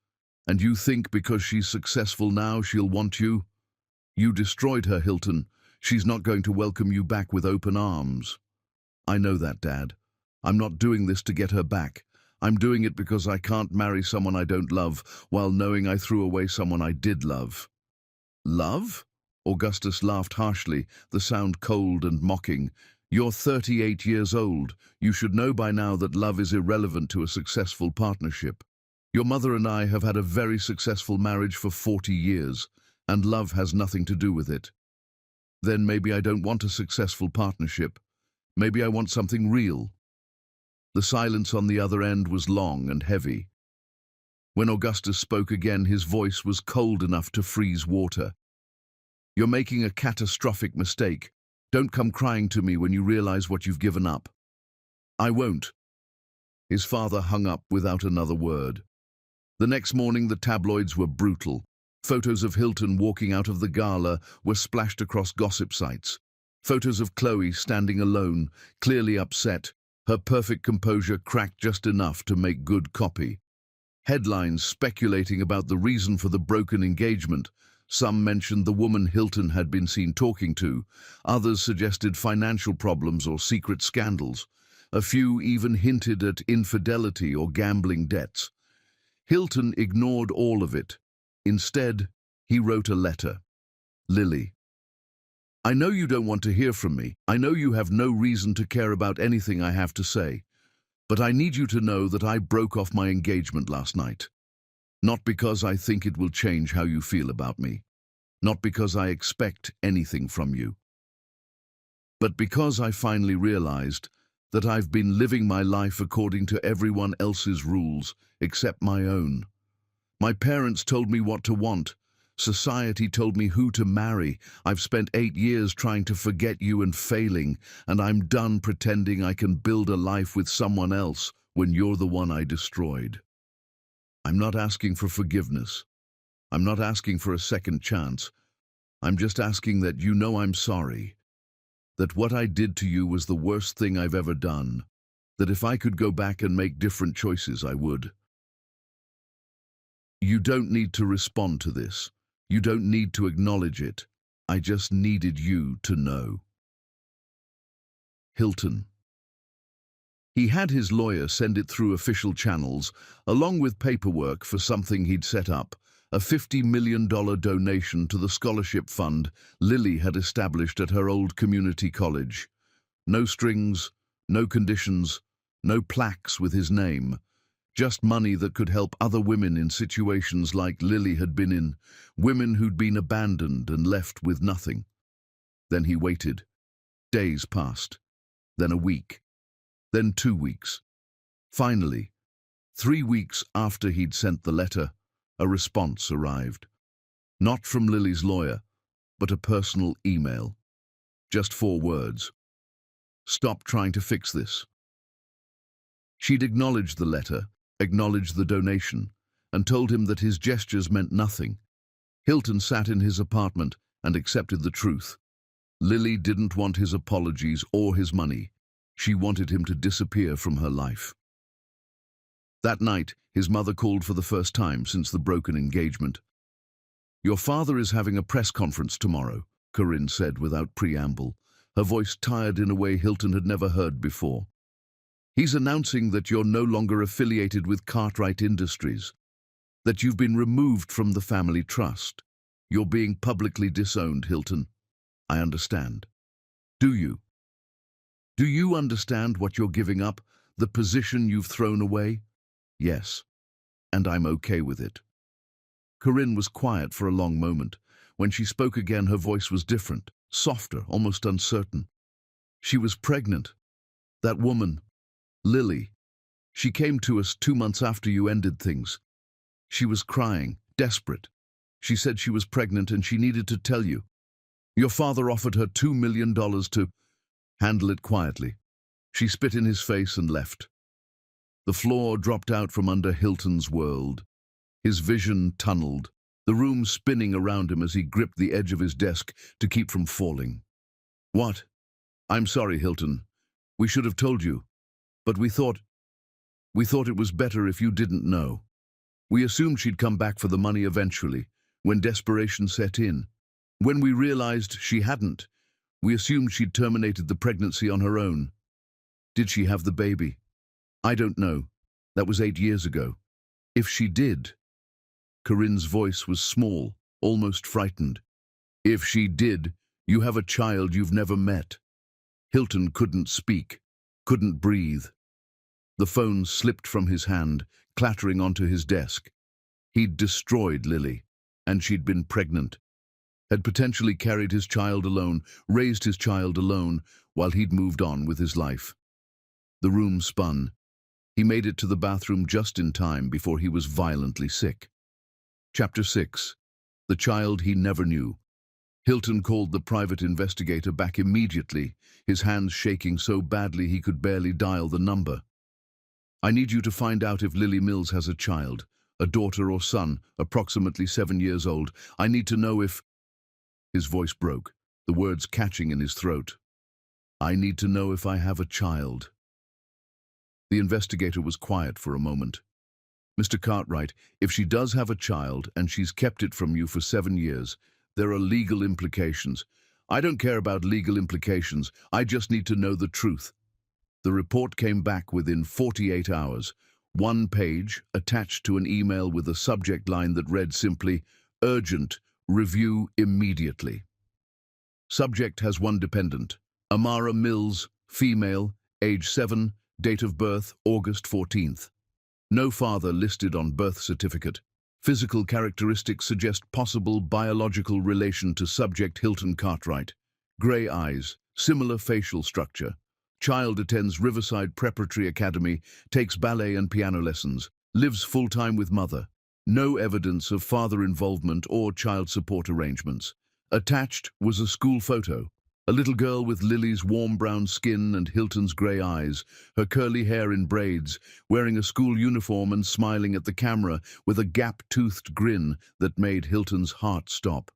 And you think because she's successful now she'll want you? You destroyed her, Hilton. She's not going to welcome you back with open arms." "I know that, Dad. I'm not doing this to get her back. I'm doing it because I can't marry someone I don't love while knowing I threw away someone I did love." "Love?" Augustus laughed harshly, the sound cold and mocking. "You're 38 years old. You should know by now that love is irrelevant to a successful partnership. Your mother and I have had a very successful marriage for 40 years, and love has nothing to do with it. Then maybe I don't want a successful partnership. Maybe I want something real." The silence on the other end was long and heavy. When Augustus spoke again, his voice was cold enough to freeze water. "You're making a catastrophic mistake. Don't come crying to me when you realize what you've given up." "I won't." His father hung up without another word. The next morning, the tabloids were brutal. Photos of Hilton walking out of the gala were splashed across gossip sites. Photos of Chloe standing alone, clearly upset, her perfect composure cracked just enough to make good copy. Headlines speculating about the reason for the broken engagement. Some mentioned the woman Hilton had been seen talking to. Others suggested financial problems or secret scandals. A few even hinted at infidelity or gambling debts. Hilton ignored all of it. Instead, he wrote a letter. "Lily, I know you don't want to hear from me. I know you have no reason to care about anything I have to say. But I need you to know that I broke off my engagement last night. Not because I think it will change how you feel about me. Not because I expect anything from you. But because I finally realized that I've been living my life according to everyone else's rules except my own. My parents told me what to want. Society told me who to marry. I've spent 8 years trying to forget you and failing, and I'm done pretending I can build a life with someone else when you're the one I destroyed. I'm not asking for forgiveness. I'm not asking for a second chance. I'm just asking that you know I'm sorry. That what I did to you was the worst thing I've ever done. That if I could go back and make different choices, I would." You don't need to respond to this. You don't need to acknowledge it. I just needed you to know. Hilton. He had his lawyer send it through official channels, along with paperwork for something he'd set up, a $50 million donation to the scholarship fund Lily had established at her old community college. No strings, no conditions, no plaques with his name. Just money that could help other women in situations like Lily had been in, women who'd been abandoned and left with nothing. Then he waited. Days passed. Then a week. Then 2 weeks. Finally, 3 weeks after he'd sent the letter, a response arrived. Not from Lily's lawyer, but a personal email. Just 4 words. "Stop trying to fix this." She'd acknowledged the letter, acknowledged the donation, and told him that his gestures meant nothing. Hilton sat in his apartment and accepted the truth. Lily didn't want his apologies or his money. She wanted him to disappear from her life. That night, his mother called for the first time since the broken engagement. "Your father is having a press conference tomorrow," Corinne said without preamble, her voice tired in a way Hilton had never heard before. "He's announcing that you're no longer affiliated with Cartwright Industries, that you've been removed from the family trust. You're being publicly disowned, Hilton. I understand. Do you? Do you understand what you're giving up, the position you've thrown away?" "Yes, and I'm okay with it." Corinne was quiet for a long moment. When she spoke again, her voice was different, softer, almost uncertain. "She was pregnant. That woman, Lily. She came to us 2 months after you ended things. She was crying, desperate. She said she was pregnant and she needed to tell you. Your father offered her $2 million to handle it quietly." She spit in his face and left. The floor dropped out from under Hilton's world. His vision tunneled, the room spinning around him as he gripped the edge of his desk to keep from falling. "What?" "I'm sorry, Hilton. We should have told you. But we thought it was better if you didn't know. We assumed she'd come back for the money eventually, when desperation set in. When we realized she hadn't, we assumed she'd terminated the pregnancy on her own. Did she have the baby? I don't know. That was 8 years ago. If she did..." Corinne's voice was small, almost frightened. "If she did, you have a child you've never met." Hilton couldn't speak, couldn't breathe. The phone slipped from his hand, clattering onto his desk. He'd destroyed Lily, and she'd been pregnant. Had potentially carried his child alone, raised his child alone, while he'd moved on with his life. The room spun. He made it to the bathroom just in time before he was violently sick. Chapter 6. The Child He Never Knew. Hilton called the private investigator back immediately, his hands shaking so badly he could barely dial the number. "I need you to find out if Lily Mills has a child, a daughter or son, approximately 7 years old. I need to know if—" His voice broke, the words catching in his throat. "I need to know if I have a child." The investigator was quiet for a moment. "Mr. Cartwright, if she does have a child and she's kept it from you for 7 years, there are legal implications." "I don't care about legal implications. I just need to know the truth." The report came back within 48 hours. 1 page attached to an email with a subject line that read simply, "Urgent, review immediately." Subject has one dependent. Amara Mills, female, age 7, date of birth August 14th. No father listed on birth certificate. Physical characteristics suggest possible biological relation to subject Hilton Cartwright. Grey eyes, similar facial structure. Child attends Riverside Preparatory Academy, takes ballet and piano lessons, lives full-time with mother. No evidence of father involvement or child support arrangements. Attached was a school photo. A little girl with Lily's warm brown skin and Hilton's grey eyes, her curly hair in braids, wearing a school uniform and smiling at the camera with a gap-toothed grin that made Hilton's heart stop.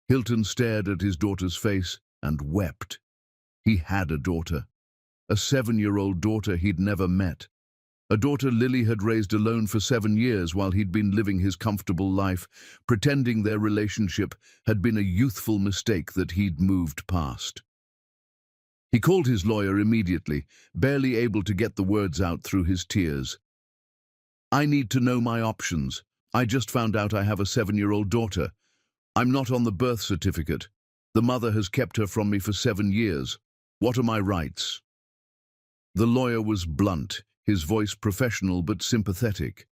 Hilton stared at his daughter's face and wept. He had a daughter. A 7-year-old daughter he'd never met. A daughter Lily had raised alone for 7 years while he'd been living his comfortable life, pretending their relationship had been a youthful mistake that he'd moved past. He called his lawyer immediately, barely able to get the words out through his tears. "I need to know my options. I just found out I have a 7-year-old daughter. I'm not on the birth certificate. The mother has kept her from me for 7 years. What are my rights?" The lawyer was blunt, his voice professional but sympathetic.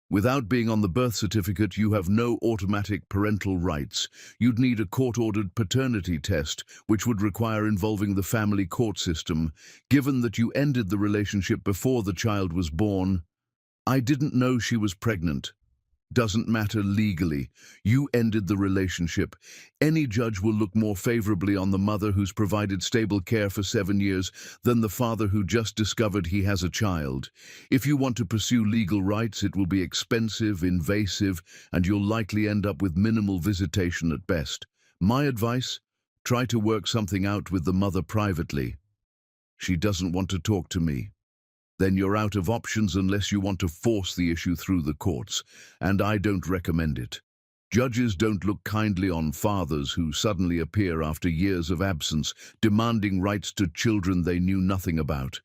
"Without being on the birth certificate, you have no automatic parental rights. You'd need a court-ordered paternity test, which would require involving the family court system. Given that you ended the relationship before the child was born—" "I didn't know she was pregnant." "Doesn't matter legally. You ended the relationship. Any judge will look more favorably on the mother who's provided stable care for 7 years than the father who just discovered he has a child. If you want to pursue legal rights, it will be expensive, invasive, and you'll likely end up with minimal visitation at best. My advice? Try to work something out with the mother privately." "She doesn't want to talk to me." "Then you're out of options unless you want to force the issue through the courts, and I don't recommend it. Judges don't look kindly on fathers who suddenly appear after years of absence, demanding rights to children they knew nothing about.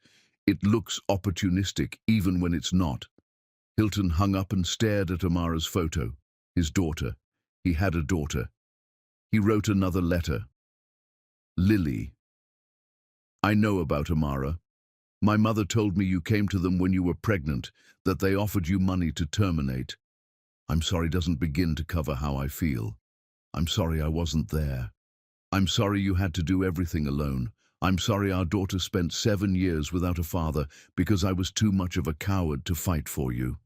It looks opportunistic, even when it's not." Hilton hung up and stared at Amara's photo. His daughter. He had a daughter. He wrote another letter. "Lily. I know about Amara. My mother told me you came to them when you were pregnant, that they offered you money to terminate. I'm sorry doesn't begin to cover how I feel. I'm sorry I wasn't there. I'm sorry you had to do everything alone. I'm sorry our daughter spent 7 years without a father because I was too much of a coward to fight for you.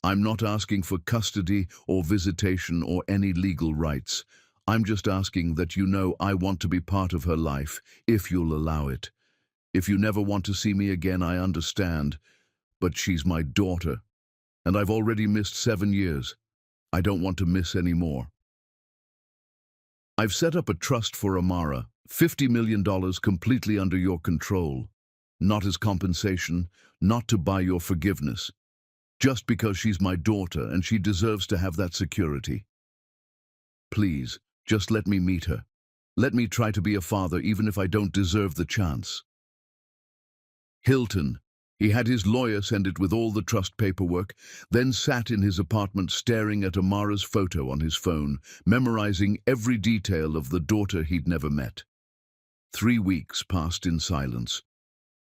I'm not asking for custody or visitation or any legal rights. I'm just asking that you know I want to be part of her life, if you'll allow it. If you never want to see me again, I understand, but she's my daughter, and I've already missed 7 years. I don't want to miss any more. I've set up a trust for Amara, $50 million completely under your control. Not as compensation, not to buy your forgiveness. Just because she's my daughter and she deserves to have that security. Please, just let me meet her. Let me try to be a father even if I don't deserve the chance." Hilton. He had his lawyer send it with all the trust paperwork, then sat in his apartment staring at Amara's photo on his phone, memorizing every detail of the daughter he'd never met. 3 weeks passed in silence.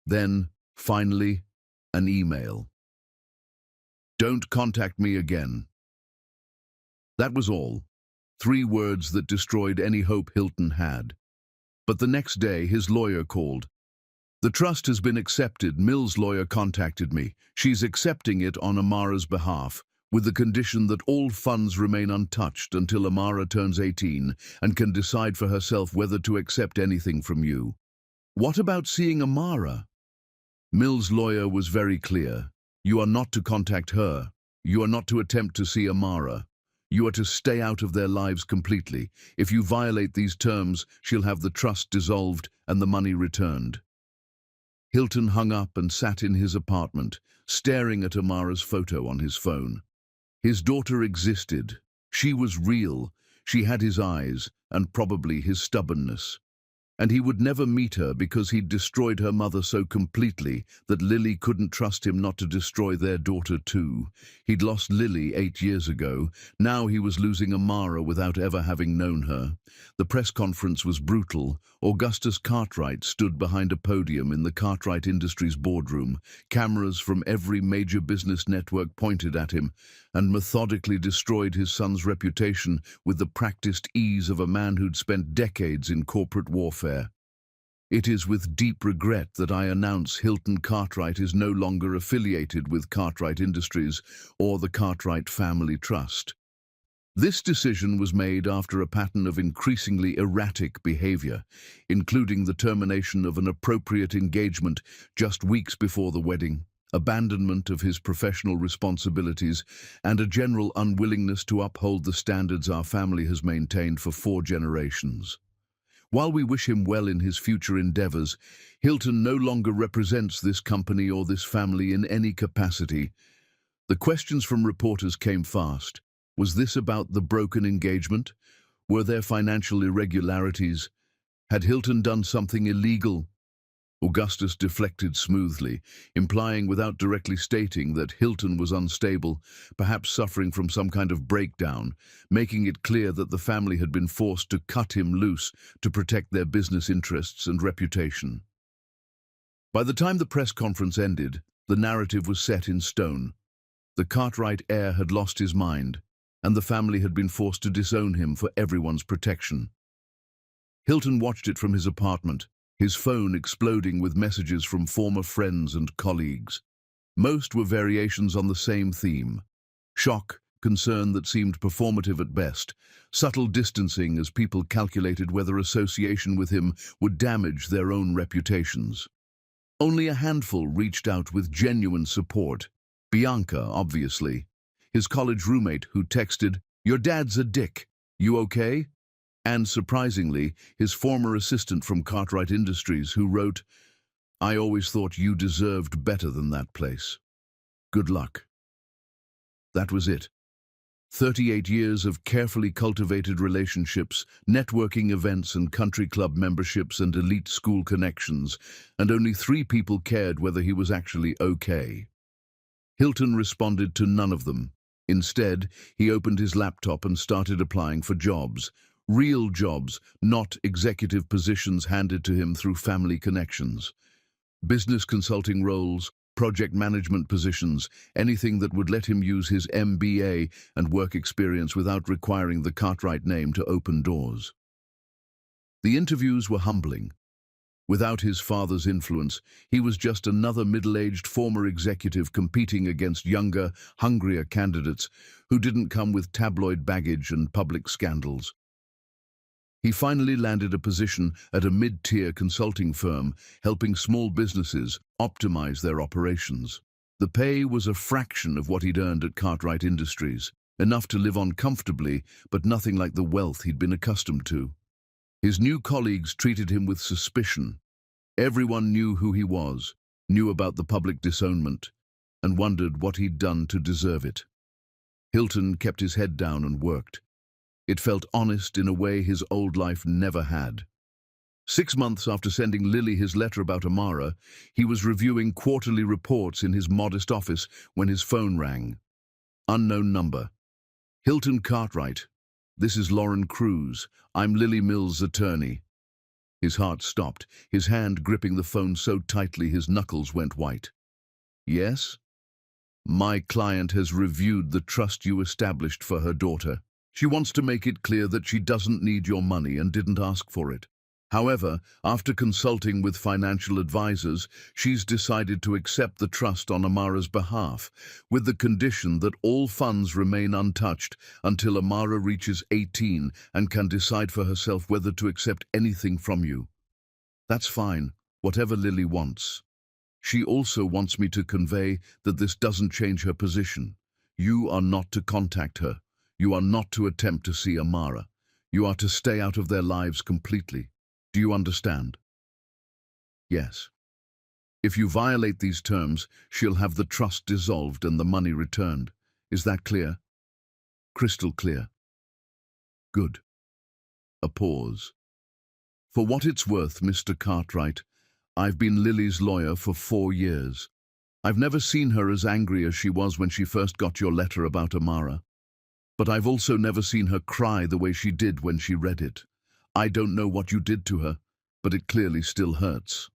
Then, finally, an email. "Don't contact me again." That was all. 3 words that destroyed any hope Hilton had. But the next day, his lawyer called. The trust has been accepted. Mill's lawyer contacted me. She's accepting it on Amara's behalf, with the condition that all funds remain untouched until Amara turns 18 and can decide for herself whether to accept anything from you. What about seeing Amara? Mill's lawyer was very clear. You are not to contact her. You are not to attempt to see Amara. You are to stay out of their lives completely. If you violate these terms, she'll have the trust dissolved and the money returned. Hilton hung up and sat in his apartment, staring at Amara's photo on his phone. His daughter existed. She was real. She had his eyes, and probably his stubbornness. And he would never meet her because he'd destroyed her mother so completely that Lily couldn't trust him not to destroy their daughter too. He'd lost Lily 8 years ago. Now he was losing Amara without ever having known her. The press conference was brutal. Augustus Cartwright stood behind a podium in the Cartwright Industries boardroom. Cameras from every major business network pointed at him and methodically destroyed his son's reputation with the practiced ease of a man who'd spent decades in corporate warfare. It is with deep regret that I announce Hilton Cartwright is no longer affiliated with Cartwright Industries or the Cartwright Family Trust. This decision was made after a pattern of increasingly erratic behavior, including the termination of an appropriate engagement just weeks before the wedding, abandonment of his professional responsibilities, and a general unwillingness to uphold the standards our family has maintained for 4 generations. While we wish him well in his future endeavors, Hilton no longer represents this company or this family in any capacity. The questions from reporters came fast. Was this about the broken engagement? Were there financial irregularities? Had Hilton done something illegal? Augustus deflected smoothly, implying without directly stating that Hilton was unstable, perhaps suffering from some kind of breakdown, making it clear that the family had been forced to cut him loose to protect their business interests and reputation. By the time the press conference ended, the narrative was set in stone. The Cartwright heir had lost his mind, and the family had been forced to disown him for everyone's protection. Hilton watched it from his apartment, his phone exploding with messages from former friends and colleagues. Most were variations on the same theme. Shock, concern that seemed performative at best, subtle distancing as people calculated whether association with him would damage their own reputations. Only a handful reached out with genuine support. Bianca, obviously. His college roommate who texted, "Your dad's a dick. You okay?" And, surprisingly, his former assistant from Cartwright Industries who wrote, "I always thought you deserved better than that place. Good luck." That was it. 38 years of carefully cultivated relationships, networking events and country club memberships and elite school connections, and only 3 people cared whether he was actually okay. Hilton responded to none of them. Instead, he opened his laptop and started applying for jobs. Real jobs, not executive positions handed to him through family connections. Business consulting roles, project management positions, anything that would let him use his MBA and work experience without requiring the Cartwright name to open doors. The interviews were humbling. Without his father's influence, he was just another middle-aged former executive competing against younger, hungrier candidates who didn't come with tabloid baggage and public scandals. He finally landed a position at a mid-tier consulting firm, helping small businesses optimize their operations. The pay was a fraction of what he'd earned at Cartwright Industries, enough to live on comfortably, but nothing like the wealth he'd been accustomed to. His new colleagues treated him with suspicion. Everyone knew who he was, knew about the public disownment, and wondered what he'd done to deserve it. Hilton kept his head down and worked. It felt honest in a way his old life never had. 6 months after sending Lily his letter about Amara, he was reviewing quarterly reports in his modest office when his phone rang. Unknown number. "Hilton Cartwright. This is Lauren Cruz. I'm Lily Mills' attorney." His heart stopped, his hand gripping the phone so tightly his knuckles went white. "Yes? My client has reviewed the trust you established for her daughter. She wants to make it clear that she doesn't need your money and didn't ask for it. However, after consulting with financial advisors, she's decided to accept the trust on Amara's behalf, with the condition that all funds remain untouched until Amara reaches 18 and can decide for herself whether to accept anything from you. That's fine, whatever Lily wants. She also wants me to convey that this doesn't change her position. You are not to contact her. You are not to attempt to see Amara. You are to stay out of their lives completely. Do you understand? Yes. If you violate these terms, she'll have the trust dissolved and the money returned. Is that clear? Crystal clear. Good. A pause. For what it's worth, Mr. Cartwright, I've been Lily's lawyer for 4 years. I've never seen her as angry as she was when she first got your letter about Amara. But I've also never seen her cry the way she did when she read it. I don't know what you did to her, but it clearly still hurts.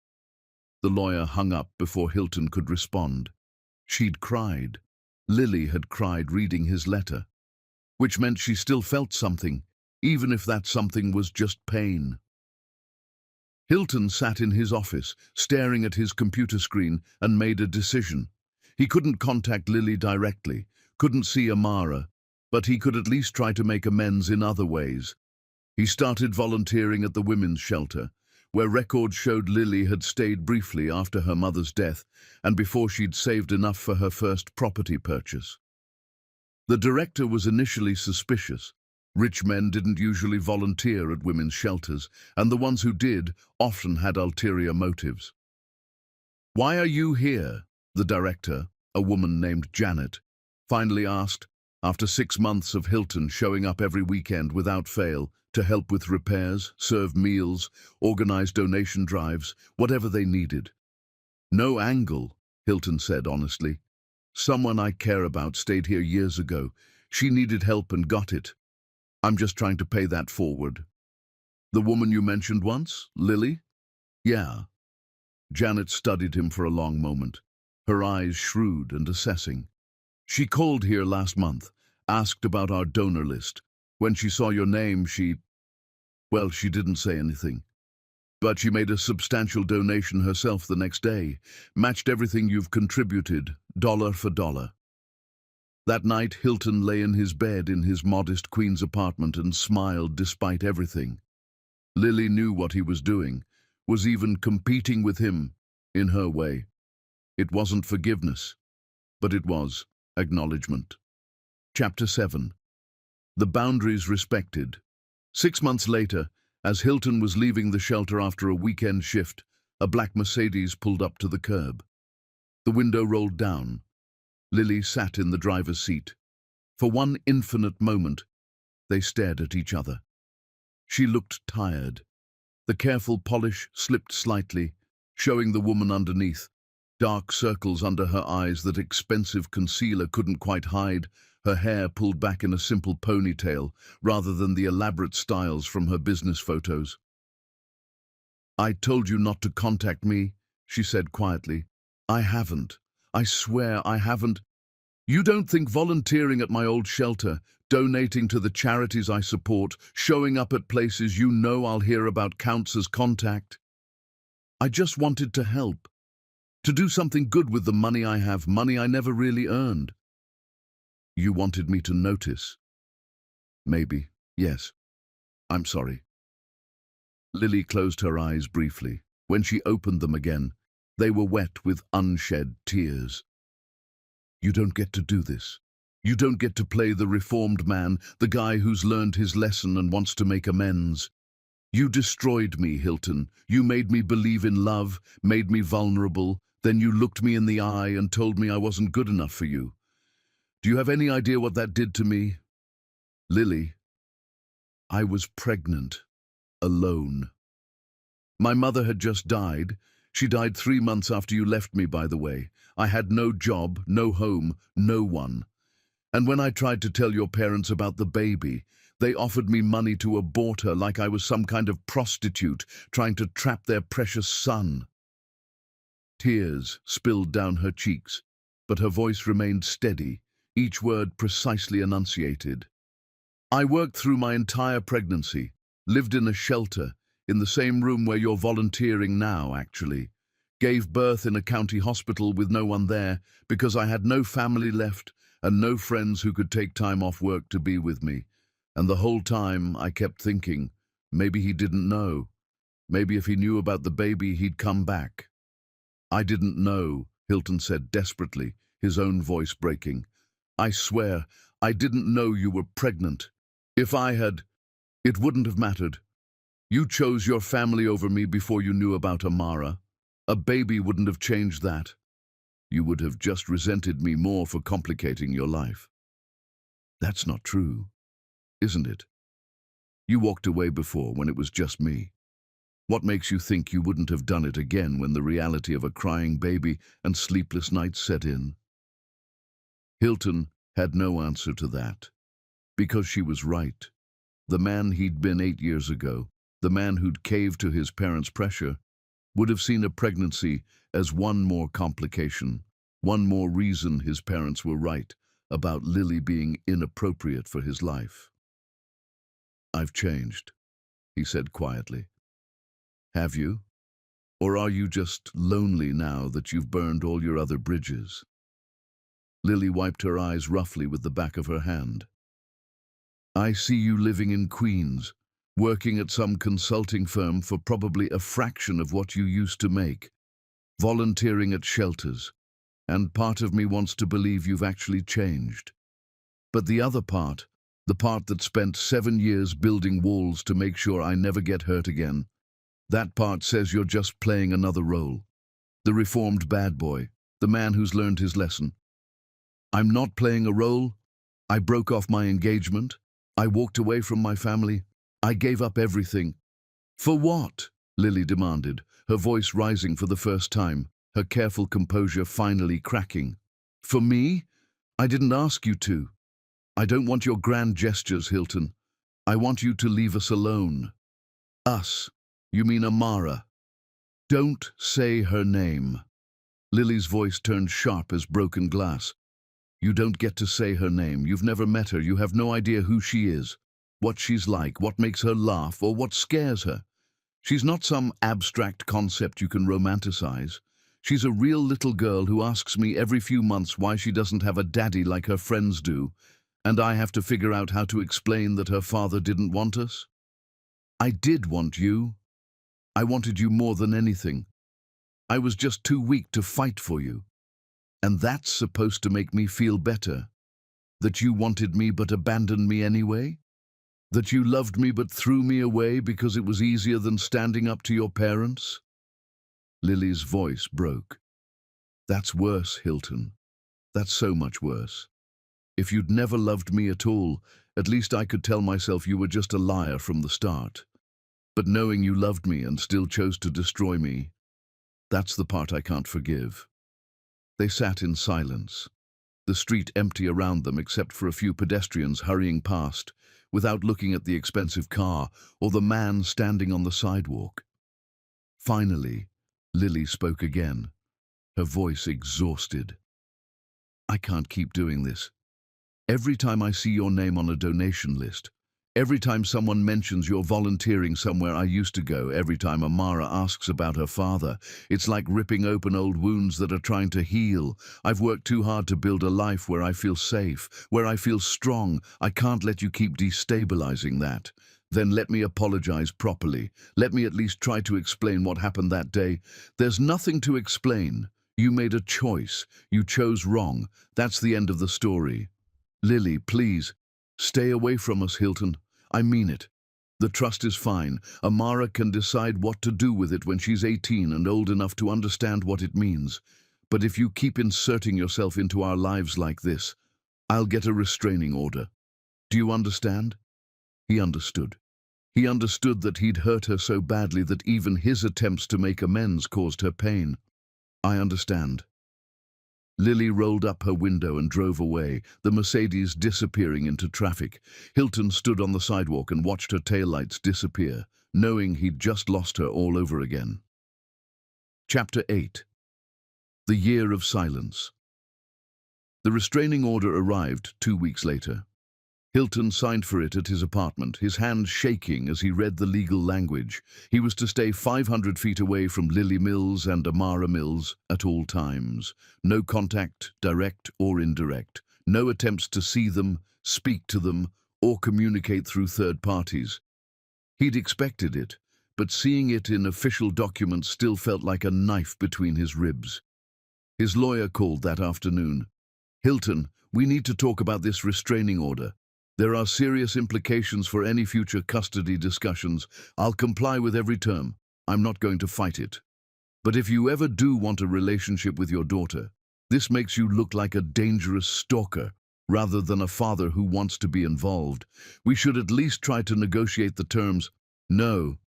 The lawyer hung up before Hilton could respond. She'd cried. Lily had cried reading his letter, which meant she still felt something, even if that something was just pain. Hilton sat in his office, staring at his computer screen, and made a decision. He couldn't contact Lily directly, couldn't see Amara, but he could at least try to make amends in other ways. He started volunteering at the women's shelter, where records showed Lily had stayed briefly after her mother's death and before she'd saved enough for her first property purchase. The director was initially suspicious. Rich men didn't usually volunteer at women's shelters, and the ones who did often had ulterior motives. "Why are you here?" the director, a woman named Janet, finally asked, after 6 months of Hilton showing up every weekend without fail to help with repairs, serve meals, organize donation drives, whatever they needed. "No angle," Hilton said honestly. "Someone I care about stayed here years ago. She needed help and got it. I'm just trying to pay that forward." "The woman you mentioned once, Lily?" "Yeah." Janet studied him for a long moment, her eyes shrewd and assessing. "She called here last month, asked about our donor list. When she saw your name, she didn't say anything. But she made a substantial donation herself the next day, matched everything you've contributed, dollar for dollar." That night, Hilton lay in his bed in his modest Queen's apartment and smiled despite everything. Lily knew what he was doing, was even competing with him, in her way. It wasn't forgiveness, but it was acknowledgement. Chapter 7. The boundaries respected. 6 months later, as Hilton was leaving the shelter after a weekend shift, a black Mercedes pulled up to the curb. The window rolled down. Lily sat in the driver's seat. For one infinite moment, they stared at each other. She looked tired. The careful polish slipped slightly, showing the woman underneath, dark circles under her eyes that expensive concealer couldn't quite hide, her hair pulled back in a simple ponytail rather than the elaborate styles from her business photos. "I told you not to contact me," she said quietly. "I haven't. I swear I haven't. You don't think volunteering at my old shelter, donating to the charities I support, showing up at places you know I'll hear about counts as contact? I just wanted to help. To do something good with the money I have, money I never really earned." "You wanted me to notice?" "Maybe, yes. I'm sorry." Lily closed her eyes briefly. When she opened them again, they were wet with unshed tears. "You don't get to do this. You don't get to play the reformed man, the guy who's learned his lesson and wants to make amends. You destroyed me, Hilton. You made me believe in love, made me vulnerable, then you looked me in the eye and told me I wasn't good enough for you. Do you have any idea what that did to me?" "Lily, I was pregnant, alone. My mother had just died. She died 3 months after you left me, by the way. I had no job, no home, no one. And when I tried to tell your parents about the baby, they offered me money to abort her like I was some kind of prostitute trying to trap their precious son." Tears spilled down her cheeks, but her voice remained steady, each word precisely enunciated. "I worked through my entire pregnancy, lived in a shelter, in the same room where you're volunteering now, actually. Gave birth in a county hospital with no one there because I had no family left and no friends who could take time off work to be with me. And the whole time I kept thinking, maybe he didn't know. Maybe if he knew about the baby, he'd come back. I didn't know, Hilton said desperately, his own voice breaking. I swear, I didn't know you were pregnant. If I had, it wouldn't have mattered. You chose your family over me before you knew about Amara. A baby wouldn't have changed that. You would have just resented me more for complicating your life. That's not true, isn't it? You walked away before when it was just me. What makes you think you wouldn't have done it again when the reality of a crying baby and sleepless nights set in? Hilton had no answer to that, because she was right. The man he'd been 8 years ago, the man who'd caved to his parents' pressure, would have seen a pregnancy as one more complication, one more reason his parents were right about Lily being inappropriate for his life. I've changed, he said quietly. Have you? Or are you just lonely now that you've burned all your other bridges? Lily wiped her eyes roughly with the back of her hand. I see you living in Queens, working at some consulting firm for probably a fraction of what you used to make, volunteering at shelters, and part of me wants to believe you've actually changed. But the other part, the part that spent 7 years building walls to make sure I never get hurt again, that part says you're just playing another role. The reformed bad boy, the man who's learned his lesson. I'm not playing a role. I broke off my engagement. I walked away from my family. I gave up everything. For what? Lily demanded, her voice rising for the first time, her careful composure finally cracking. For me? I didn't ask you to. I don't want your grand gestures, Hilton. I want you to leave us alone. Us. You mean Amara. Don't say her name. Lily's voice turned sharp as broken glass. You don't get to say her name. You've never met her. You have no idea who she is, what she's like, what makes her laugh, or what scares her. She's not some abstract concept you can romanticize. She's a real little girl who asks me every few months why she doesn't have a daddy like her friends do, and I have to figure out how to explain that her father didn't want us. I did want you. I wanted you more than anything. I was just too weak to fight for you. And that's supposed to make me feel better. That you wanted me but abandoned me anyway? That you loved me but threw me away because it was easier than standing up to your parents? Lily's voice broke. That's worse, Hilton. That's so much worse. If you'd never loved me at all, at least I could tell myself you were just a liar from the start. But knowing you loved me and still chose to destroy me, that's the part I can't forgive. They sat in silence, the street empty around them except for a few pedestrians hurrying past, without looking at the expensive car or the man standing on the sidewalk. Finally, Lily spoke again, her voice exhausted. I can't keep doing this. Every time I see your name on a donation list, every time someone mentions you're volunteering somewhere I used to go, every time Amara asks about her father, it's like ripping open old wounds that are trying to heal. I've worked too hard to build a life where I feel safe, where I feel strong. I can't let you keep destabilizing that. Then let me apologize properly. Let me at least try to explain what happened that day. There's nothing to explain. You made a choice. You chose wrong. That's the end of the story. Lily, please, stay away from us, Hilton. I mean it. The trust is fine. Amara can decide what to do with it when she's 18 and old enough to understand what it means. But if you keep inserting yourself into our lives like this, I'll get a restraining order. Do you understand? He understood. He understood that he'd hurt her so badly that even his attempts to make amends caused her pain. I understand. Lily rolled up her window and drove away, the Mercedes disappearing into traffic. Hilton stood on the sidewalk and watched her taillights disappear, knowing he'd just lost her all over again. Chapter 8. The Year of Silence. The restraining order arrived 2 weeks later. Hilton signed for it at his apartment, his hands shaking as he read the legal language. He was to stay 500 feet away from Lily Mills and Amara Mills at all times. No contact, direct or indirect. No attempts to see them, speak to them, or communicate through third parties. He'd expected it, but seeing it in official documents still felt like a knife between his ribs. His lawyer called that afternoon. "Hilton, we need to talk about this restraining order. There are serious implications for any future custody discussions. I'll comply with every term. I'm not going to fight it. But if you ever do want a relationship with your daughter, this makes you look like a dangerous stalker rather than a father who wants to be involved. We should at least try to negotiate the terms." "No.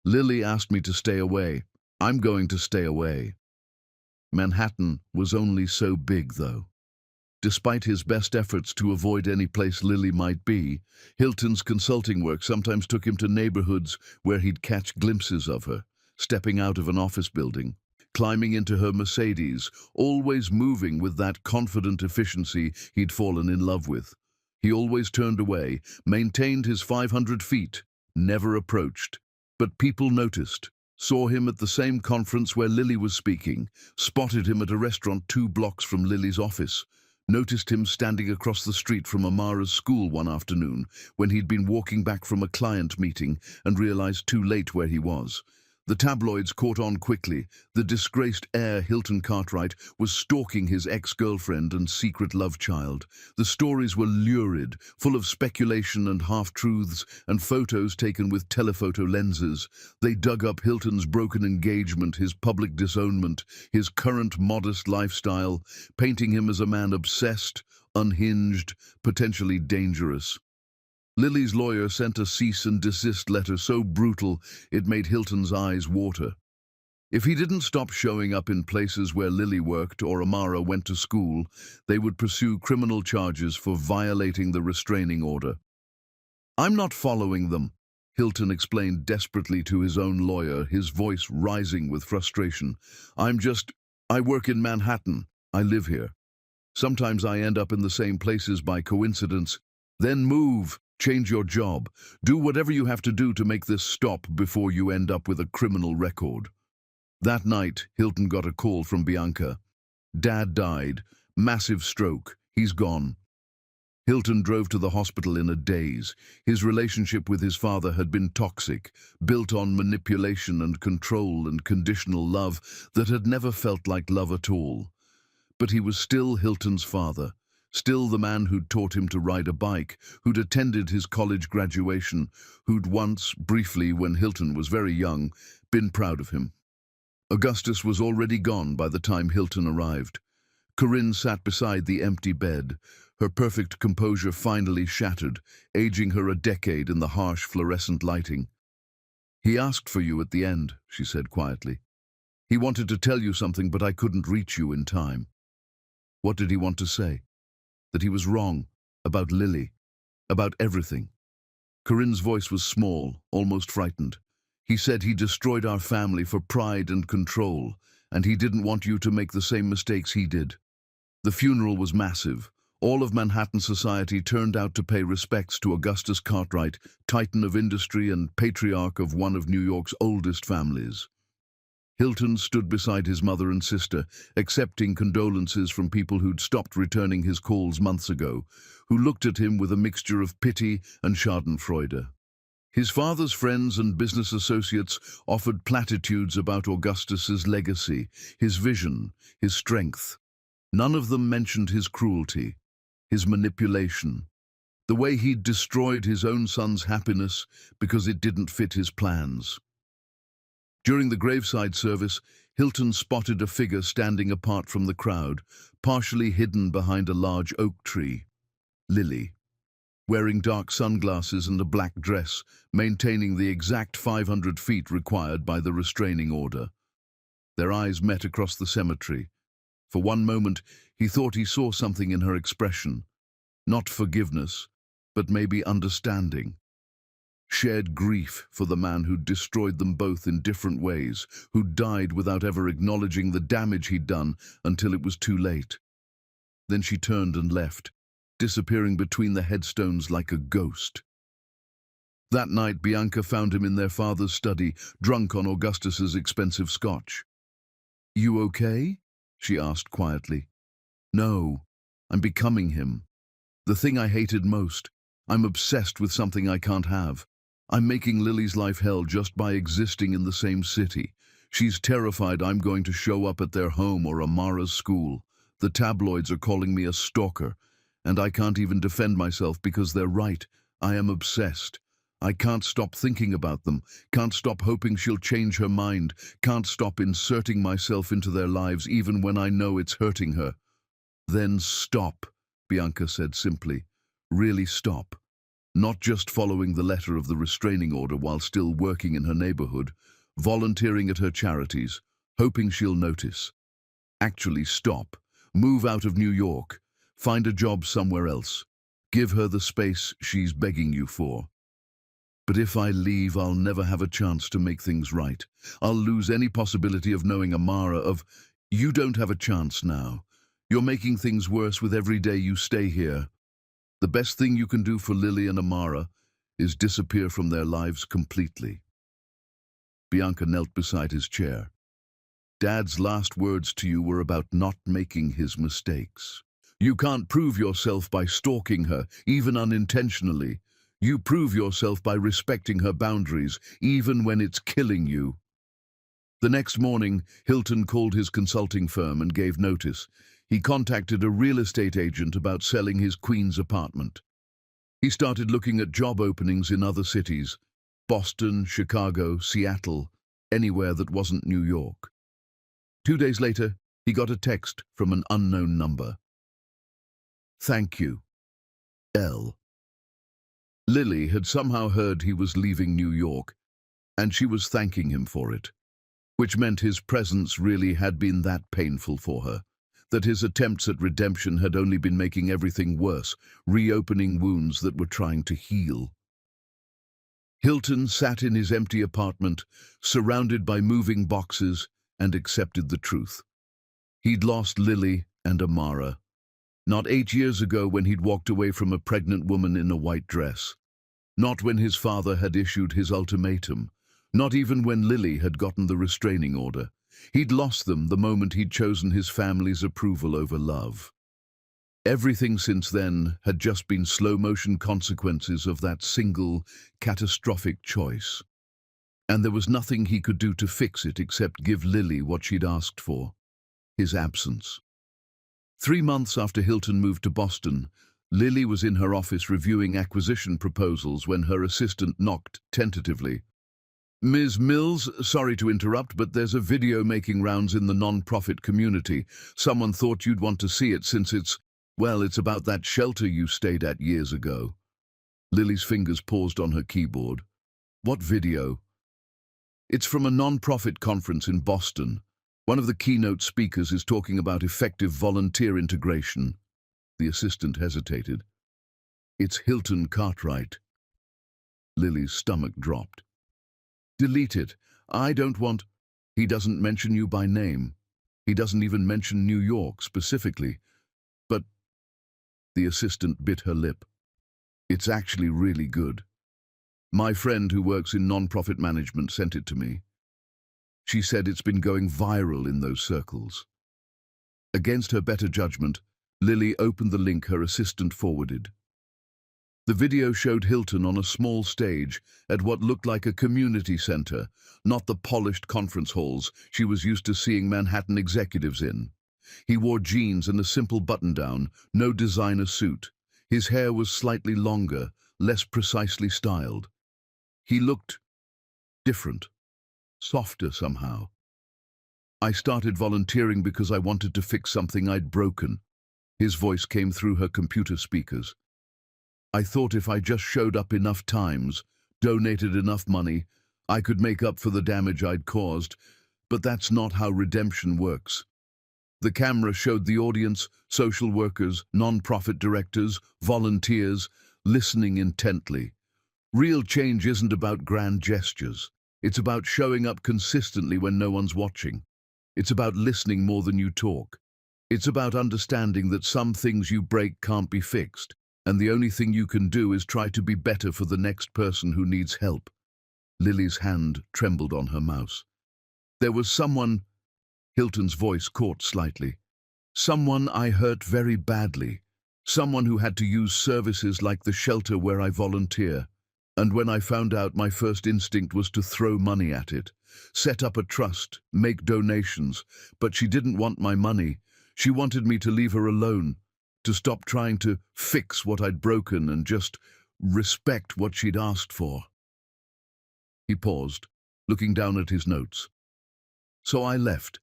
Lily asked me to stay away. I'm going to stay away." Manhattan was only so big, though. Despite his best efforts to avoid any place Lily might be, Hilton's consulting work sometimes took him to neighborhoods where he'd catch glimpses of her, stepping out of an office building, climbing into her Mercedes, always moving with that confident efficiency he'd fallen in love with. He always turned away, maintained his 500 feet, never approached. But people noticed, saw him at the same conference where Lily was speaking, spotted him at a restaurant 2 blocks from Lily's office, noticed him standing across the street from Amara's school one afternoon when he'd been walking back from a client meeting and realized too late where he was. The tabloids caught on quickly. The disgraced heir Hilton Cartwright was stalking his ex-girlfriend and secret love child. The stories were lurid, full of speculation and half-truths and photos taken with telephoto lenses. They dug up Hilton's broken engagement, his public disownment, his current modest lifestyle, painting him as a man obsessed, unhinged, potentially dangerous. Lily's lawyer sent a cease and desist letter so brutal it made Hilton's eyes water. If he didn't stop showing up in places where Lily worked or Amara went to school, they would pursue criminal charges for violating the restraining order. "I'm not following them," Hilton explained desperately to his own lawyer, his voice rising with frustration. I work in Manhattan. I live here. Sometimes I end up in the same places by coincidence. Then move. Change your job. Do whatever you have to do to make this stop before you end up with a criminal record." That night, Hilton got a call from Bianca. "Dad died. Massive stroke. He's gone." Hilton drove to the hospital in a daze. His relationship with his father had been toxic, built on manipulation and control and conditional love that had never felt like love at all. But he was still Hilton's father. Still the man who'd taught him to ride a bike, who'd attended his college graduation, who'd once, briefly when Hilton was very young, been proud of him. Augustus was already gone by the time Hilton arrived. Corinne sat beside the empty bed, her perfect composure finally shattered, aging her a decade in the harsh fluorescent lighting. "He asked for you at the end," she said quietly. "He wanted to tell you something, but I couldn't reach you in time." "What did he want to say?" "That he was wrong, about Lily, about everything." Corinne's voice was small, almost frightened. "He said he destroyed our family for pride and control, and he didn't want you to make the same mistakes he did." The funeral was massive. All of Manhattan society turned out to pay respects to Augustus Cartwright, titan of industry and patriarch of one of New York's oldest families. Hilton stood beside his mother and sister, accepting condolences from people who'd stopped returning his calls months ago, who looked at him with a mixture of pity and schadenfreude. His father's friends and business associates offered platitudes about Augustus's legacy, his vision, his strength. None of them mentioned his cruelty, his manipulation, the way he'd destroyed his own son's happiness because it didn't fit his plans. During the graveside service, Hilton spotted a figure standing apart from the crowd, partially hidden behind a large oak tree. Lily, wearing dark sunglasses and a black dress, maintaining the exact 500 feet required by the restraining order. Their eyes met across the cemetery. For one moment, he thought he saw something in her expression. Not forgiveness, but maybe understanding. Shared grief for the man who'd destroyed them both in different ways, who'd died without ever acknowledging the damage he'd done until it was too late. Then she turned and left, disappearing between the headstones like a ghost. That night, Bianca found him in their father's study, drunk on Augustus's expensive scotch. "You okay?" she asked quietly. "No, I'm becoming him. The thing I hated most. I'm obsessed with something I can't have. I'm making Lily's life hell just by existing in the same city. She's terrified I'm going to show up at their home or Amara's school. The tabloids are calling me a stalker, and I can't even defend myself because they're right. I am obsessed. I can't stop thinking about them, can't stop hoping she'll change her mind, can't stop inserting myself into their lives even when I know it's hurting her." "Then stop," Bianca said simply. "Really stop. Not just following the letter of the restraining order while still working in her neighborhood, volunteering at her charities, hoping she'll notice. Actually stop. Move out of New York. Find a job somewhere else. Give her the space she's begging you for. But if I leave, I'll never have a chance to make things right. I'll lose any possibility of knowing Amara, of... You don't have a chance now. You're making things worse with every day you stay here. The best thing you can do for Lily and Amara is disappear from their lives completely." Bianca knelt beside his chair. "Dad's last words to you were about not making his mistakes. You can't prove yourself by stalking her, even unintentionally. You prove yourself by respecting her boundaries, even when it's killing you." The next morning, Hilton called his consulting firm and gave notice. He contacted a real estate agent about selling his Queens apartment. He started looking at job openings in other cities: Boston, Chicago, Seattle, anywhere that wasn't New York. 2 days later, he got a text from an unknown number. "Thank you, L." Lily had somehow heard he was leaving New York, and she was thanking him for it, which meant his presence really had been that painful for her, that his attempts at redemption had only been making everything worse, reopening wounds that were trying to heal. Hilton sat in his empty apartment, surrounded by moving boxes, and accepted the truth. He'd lost Lily and Amara. Not 8 years ago when he'd walked away from a pregnant woman in a white dress. Not when his father had issued his ultimatum. Not even when Lily had gotten the restraining order. He'd lost them the moment he'd chosen his family's approval over love. Everything since then had just been slow-motion consequences of that single, catastrophic choice. And there was nothing he could do to fix it except give Lily what she'd asked for: his absence. 3 months after Hilton moved to Boston, Lily was in her office reviewing acquisition proposals when her assistant knocked tentatively. "Ms. Mills, sorry to interrupt, but there's a video making rounds in the non-profit community. Someone thought you'd want to see it since it's about that shelter you stayed at years ago." Lily's fingers paused on her keyboard. "What video?" "It's from a non-profit conference in Boston. One of the keynote speakers is talking about effective volunteer integration." The assistant hesitated. "It's Hilton Cartwright." Lily's stomach dropped. "Delete it. I don't want..." "He doesn't mention you by name. He doesn't even mention New York specifically. But..." The assistant bit her lip. "It's actually really good. My friend who works in non-profit management sent it to me. She said it's been going viral in those circles." Against her better judgment, Lily opened the link her assistant forwarded. The video showed Hilton on a small stage at what looked like a community center, not the polished conference halls she was used to seeing Manhattan executives in. He wore jeans and a simple button-down, no designer suit. His hair was slightly longer, less precisely styled. He looked different, softer somehow. "I started volunteering because I wanted to fix something I'd broken." His voice came through her computer speakers. "I thought if I just showed up enough times, donated enough money, I could make up for the damage I'd caused, but that's not how redemption works." The camera showed the audience, social workers, non-profit directors, volunteers, listening intently. Real change isn't about grand gestures. It's about showing up consistently when no one's watching. It's about listening more than you talk. It's about understanding that some things you break can't be fixed, and the only thing you can do is try to be better for the next person who needs help. Lily's hand trembled on her mouse. There was someone, Hilton's voice caught slightly. Someone I hurt very badly. Someone who had to use services like the shelter where I volunteer. And when I found out, my first instinct was to throw money at it. Set up a trust, make donations. But she didn't want my money. She wanted me to leave her alone, to stop trying to fix what I'd broken and just respect what she'd asked for. He paused, looking down at his notes. So I left,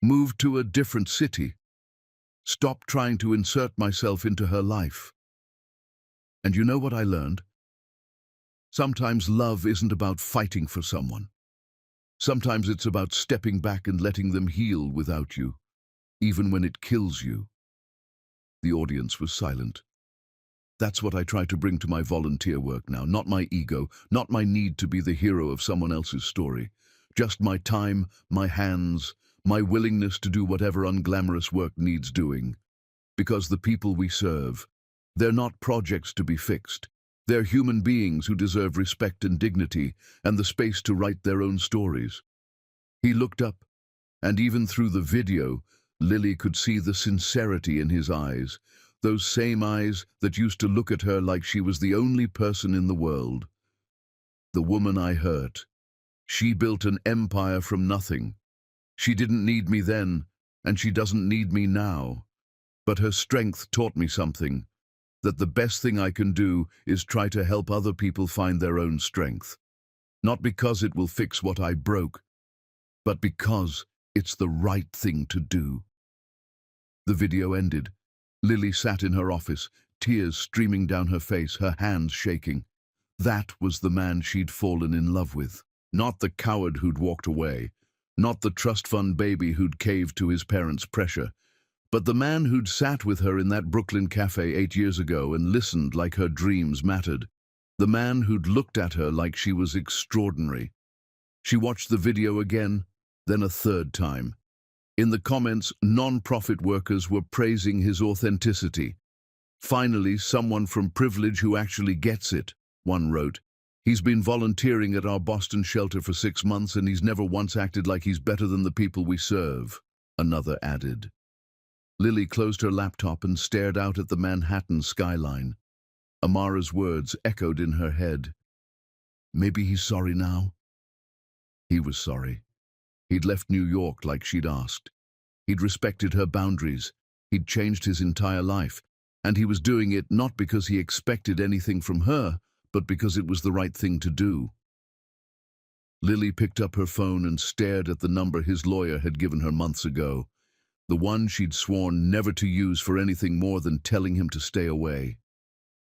moved to a different city, stopped trying to insert myself into her life. And you know what I learned? Sometimes love isn't about fighting for someone. Sometimes it's about stepping back and letting them heal without you, even when it kills you. The audience was silent. That's what I try to bring to my volunteer work now, not my ego, not my need to be the hero of someone else's story. Just my time, my hands, my willingness to do whatever unglamorous work needs doing. Because the people we serve, they're not projects to be fixed. They're human beings who deserve respect and dignity and the space to write their own stories. He looked up, and even through the video, Lily could see the sincerity in his eyes, those same eyes that used to look at her like she was the only person in the world. The woman I hurt. She built an empire from nothing. She didn't need me then, and she doesn't need me now. But her strength taught me something, that the best thing I can do is try to help other people find their own strength. Not because it will fix what I broke, but because it's the right thing to do. The video ended. Lily sat in her office, tears streaming down her face, her hands shaking. That was the man she'd fallen in love with. Not the coward who'd walked away, not the trust fund baby who'd caved to his parents' pressure, but the man who'd sat with her in that Brooklyn cafe 8 years ago and listened like her dreams mattered. The man who'd looked at her like she was extraordinary. She watched the video again, then a third time. In the comments, non-profit workers were praising his authenticity. Finally, someone from privilege who actually gets it, one wrote. He's been volunteering at our Boston shelter for 6 months and he's never once acted like he's better than the people we serve, another added. Lily closed her laptop and stared out at the Manhattan skyline. Amara's words echoed in her head. Maybe he's sorry now? He was sorry. He'd left New York like she'd asked. He'd respected her boundaries. He'd changed his entire life. And he was doing it not because he expected anything from her, but because it was the right thing to do. Lily picked up her phone and stared at the number his lawyer had given her months ago, the one she'd sworn never to use for anything more than telling him to stay away.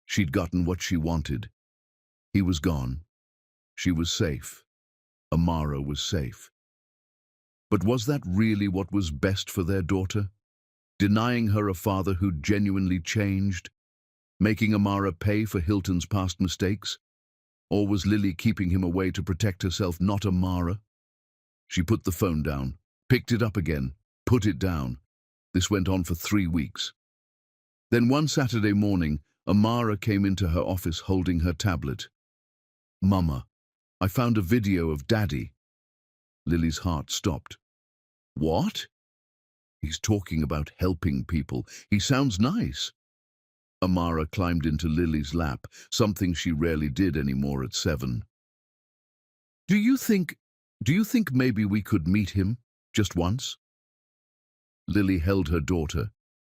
She'd gotten what she wanted. He was gone. She was safe. Amara was safe. But was that really what was best for their daughter? Denying her a father who'd genuinely changed? Making Amara pay for Hilton's past mistakes? Or was Lily keeping him away to protect herself, not Amara? She put the phone down, picked it up again, put it down. This went on for 3 weeks. Then one Saturday morning, Amara came into her office holding her tablet. Mama, I found a video of Daddy. Lily's heart stopped. What? He's talking about helping people. He sounds nice. Amara climbed into Lily's lap, something she rarely did anymore at 7. Do you think maybe we could meet him, just once? Lily held her daughter,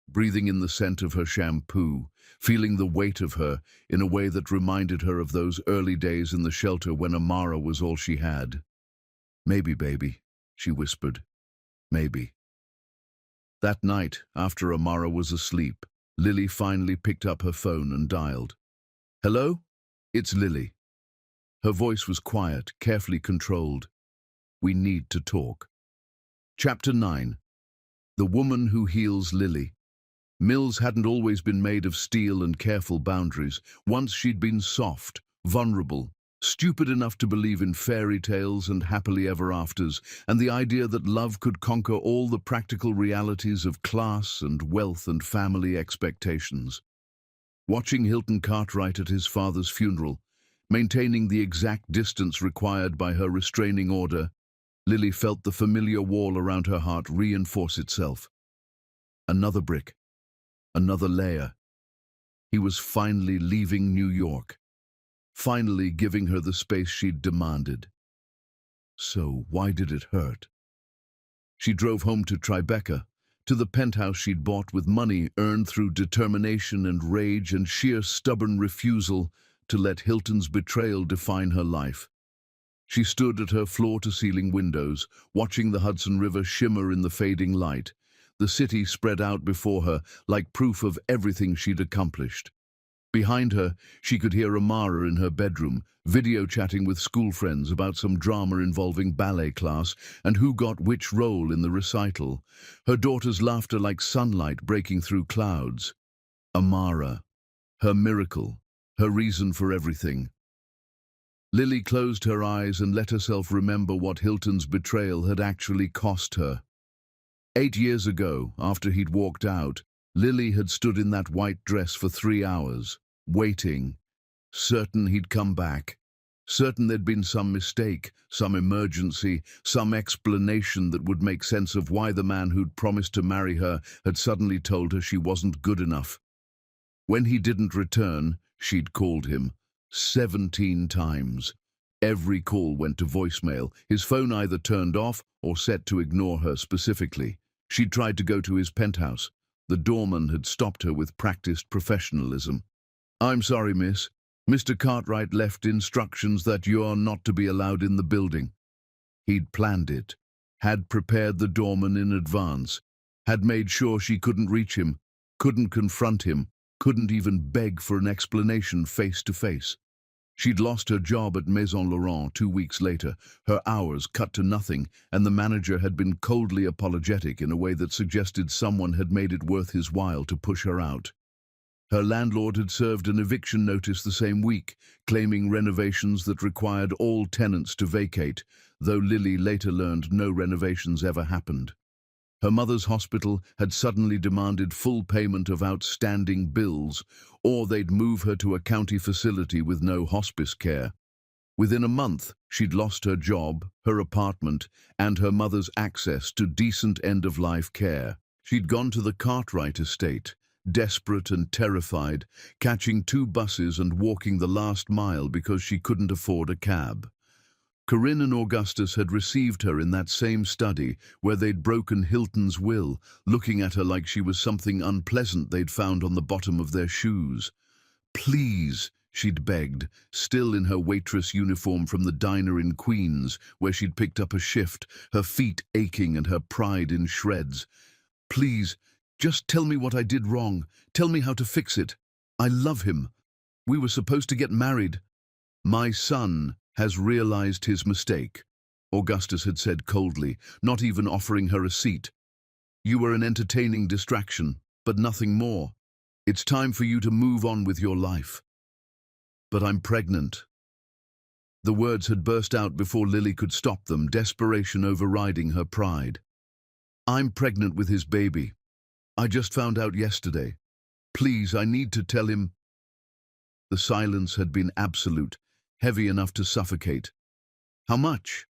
breathing in the scent of her shampoo, feeling the weight of her in a way that reminded her of those early days in the shelter when Amara was all she had. Maybe, baby, she whispered. Maybe. That night, after Amara was asleep, Lily finally picked up her phone and dialed. Hello? It's Lily. Her voice was quiet, carefully controlled. We need to talk. Chapter 9. The Woman Who Heals Lily. Mills hadn't always been made of steel and careful boundaries. Once she'd been soft, vulnerable, stupid enough to believe in fairy tales and happily ever afters, and the idea that love could conquer all the practical realities of class and wealth and family expectations. Watching Hilton Cartwright at his father's funeral, maintaining the exact distance required by her restraining order, Lily felt the familiar wall around her heart reinforce itself. Another brick, another layer. He was finally leaving New York, finally giving her the space she'd demanded. So why did it hurt? She drove home to Tribeca, to the penthouse she'd bought with money earned through determination and rage and sheer stubborn refusal to let Hilton's betrayal define her life. She stood at her floor-to-ceiling windows, watching the Hudson River shimmer in the fading light, the city spread out before her like proof of everything she'd accomplished. Behind her, she could hear Amara in her bedroom, video chatting with school friends about some drama involving ballet class and who got which role in the recital, her daughter's laughter like sunlight breaking through clouds. Amara, her miracle, her reason for everything. Lily closed her eyes and let herself remember what Hilton's betrayal had actually cost her. 8 years ago, after he'd walked out, Lily had stood in that white dress for 3 hours, waiting, certain he'd come back, certain there'd been some mistake, some emergency, some explanation that would make sense of why the man who'd promised to marry her had suddenly told her she wasn't good enough. When he didn't return, she'd called him 17 times. Every call went to voicemail, his phone either turned off or set to ignore her specifically. She'd tried to go to his penthouse. The doorman had stopped her with practiced professionalism. "I'm sorry, miss. Mr. Cartwright left instructions that you're not to be allowed in the building." He'd planned it, had prepared the doorman in advance, had made sure she couldn't reach him, couldn't confront him, couldn't even beg for an explanation face to face. She'd lost her job at Maison Laurent 2 weeks later, her hours cut to nothing, and the manager had been coldly apologetic in a way that suggested someone had made it worth his while to push her out. Her landlord had served an eviction notice the same week, claiming renovations that required all tenants to vacate, though Lily later learned no renovations ever happened. Her mother's hospital had suddenly demanded full payment of outstanding bills, or they'd move her to a county facility with no hospice care. Within a month, she'd lost her job, her apartment, and her mother's access to decent end-of-life care. She'd gone to the Cartwright estate, desperate and terrified, catching 2 buses and walking the last mile because she couldn't afford a cab. Corinne and Augustus had received her in that same study where they'd broken Hilton's will, looking at her like she was something unpleasant they'd found on the bottom of their shoes. "Please," she'd begged, still in her waitress uniform from the diner in Queens, where she'd picked up a shift, her feet aching and her pride in shreds. "Please, just tell me what I did wrong. Tell me how to fix it. I love him. We were supposed to get married." "My son has realized his mistake," Augustus had said coldly, not even offering her a seat. "You were an entertaining distraction, but nothing more. It's time for you to move on with your life." "But I'm pregnant." The words had burst out before Lily could stop them, desperation overriding her pride. "I'm pregnant with his baby. I just found out yesterday. Please, I need to tell him." The silence had been absolute, heavy enough to suffocate. "How much?"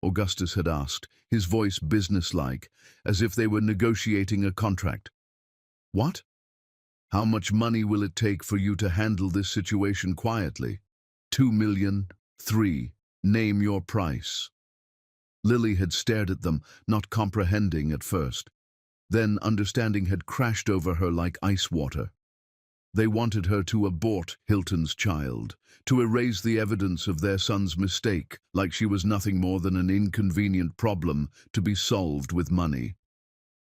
Augustus had asked, his voice businesslike, as if they were negotiating a contract. "What? How much money will it take for you to handle this situation quietly?" 2 million, 3. Name your price." Lily had stared at them, not comprehending at first. Then understanding had crashed over her like ice water. They wanted her to abort Hilton's child, to erase the evidence of their son's mistake, like she was nothing more than an inconvenient problem to be solved with money.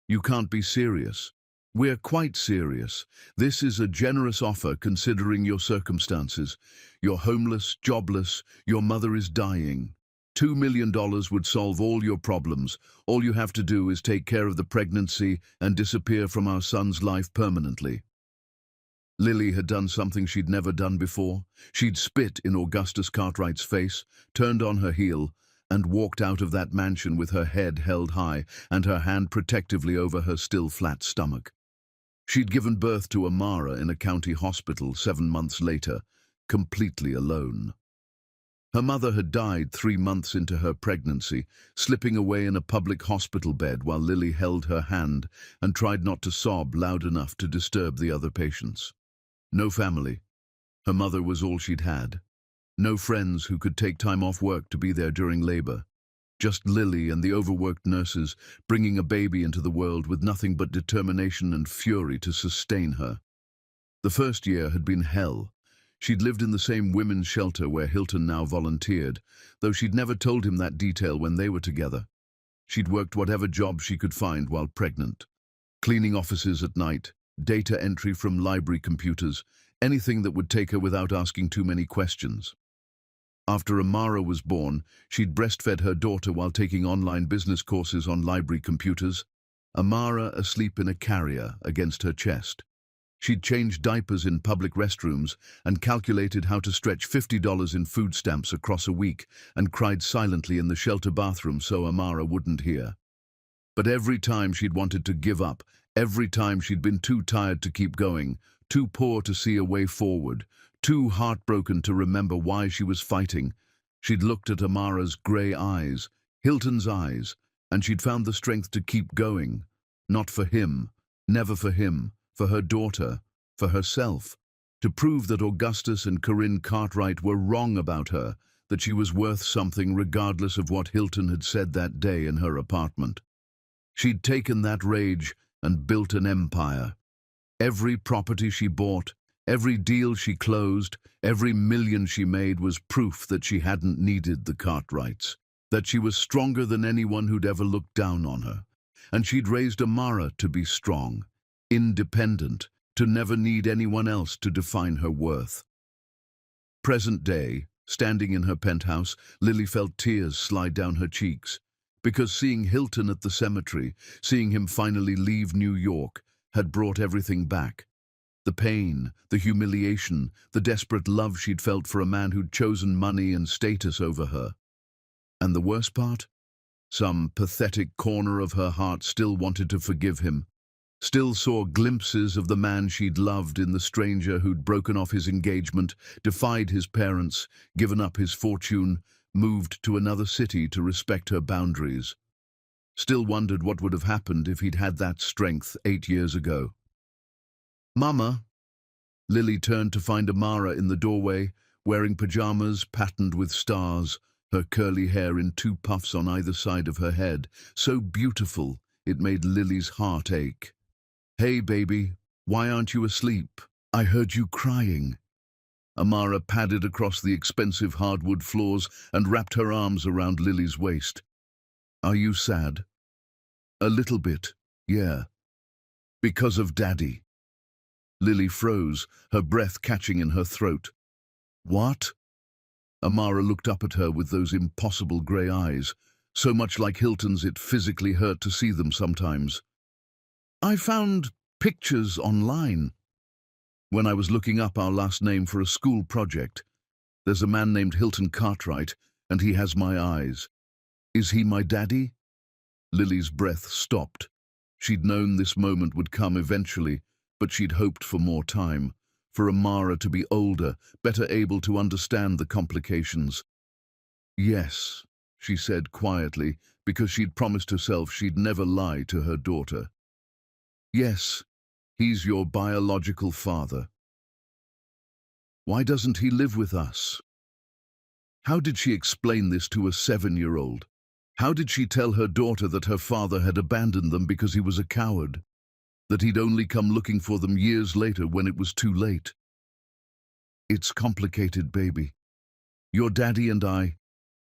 "You can't be serious." "We're quite serious. This is a generous offer considering your circumstances. You're homeless, jobless, your mother is dying. $2 million would solve all your problems. All you have to do is take care of the pregnancy and disappear from our son's life permanently." Lily had done something she'd never done before. She'd spit in Augustus Cartwright's face, turned on her heel, and walked out of that mansion with her head held high and her hand protectively over her still flat stomach. She'd given birth to Amara in a county hospital 7 months later, completely alone. Her mother had died 3 months into her pregnancy, slipping away in a public hospital bed while Lily held her hand and tried not to sob loud enough to disturb the other patients. No family. Her mother was all she'd had. No friends who could take time off work to be there during labor. Just Lily and the overworked nurses, bringing a baby into the world with nothing but determination and fury to sustain her. The first year had been hell. She'd lived in the same women's shelter where Hilton now volunteered, though she'd never told him that detail when they were together. She'd worked whatever job she could find while pregnant. Cleaning offices at night, data entry from library computers, anything that would take her without asking too many questions. After Amara was born, she'd breastfed her daughter while taking online business courses on library computers, Amara asleep in a carrier against her chest. She'd changed diapers in public restrooms and calculated how to stretch $50 in food stamps across a week and cried silently in the shelter bathroom so Amara wouldn't hear. But every time she'd wanted to give up, every time she'd been too tired to keep going, too poor to see a way forward, too heartbroken to remember why she was fighting, she'd looked at Amara's grey eyes, Hilton's eyes, and she'd found the strength to keep going. Not for him, never for him, for her daughter, for herself, to prove that Augustus and Corinne Cartwright were wrong about her, that she was worth something regardless of what Hilton had said that day in her apartment. She'd taken that rage and built an empire. Every property she bought, every deal she closed, every million she made was proof that she hadn't needed the Cartwrights, that she was stronger than anyone who'd ever looked down on her. And she'd raised Amara to be strong, independent, to never need anyone else to define her worth. Present day, standing in her penthouse, Lily felt tears slide down her cheeks, because seeing Hilton at the cemetery, seeing him finally leave New York, had brought everything back. The pain, the humiliation, the desperate love she'd felt for a man who'd chosen money and status over her. And the worst part? Some pathetic corner of her heart still wanted to forgive him, still saw glimpses of the man she'd loved in the stranger who'd broken off his engagement, defied his parents, given up his fortune, moved to another city to respect her boundaries. Still wondered what would have happened if he'd had that strength 8 years ago. "Mama." Lily turned to find Amara in the doorway, wearing pajamas patterned with stars, her curly hair in 2 puffs on either side of her head, so beautiful it made Lily's heart ache. "Hey, baby, why aren't you asleep? I heard you crying." Amara padded across the expensive hardwood floors and wrapped her arms around Lily's waist. "Are you sad?" "A little bit, yeah. Because of Daddy." Lily froze, her breath catching in her throat. "What?" Amara looked up at her with those impossible grey eyes, so much like Hilton's it physically hurt to see them sometimes. "I found pictures online. When I was looking up our last name for a school project, there's a man named Hilton Cartwright, and he has my eyes. Is he my daddy?" Lily's breath stopped. She'd known this moment would come eventually, but she'd hoped for more time, for Amara to be older, better able to understand the complications. "Yes," she said quietly, because she'd promised herself she'd never lie to her daughter. "Yes, he's your biological father." "Why doesn't he live with us?" How did she explain this to a 7-year-old? How did she tell her daughter that her father had abandoned them because he was a coward? That he'd only come looking for them years later when it was too late? "It's complicated, baby. Your daddy and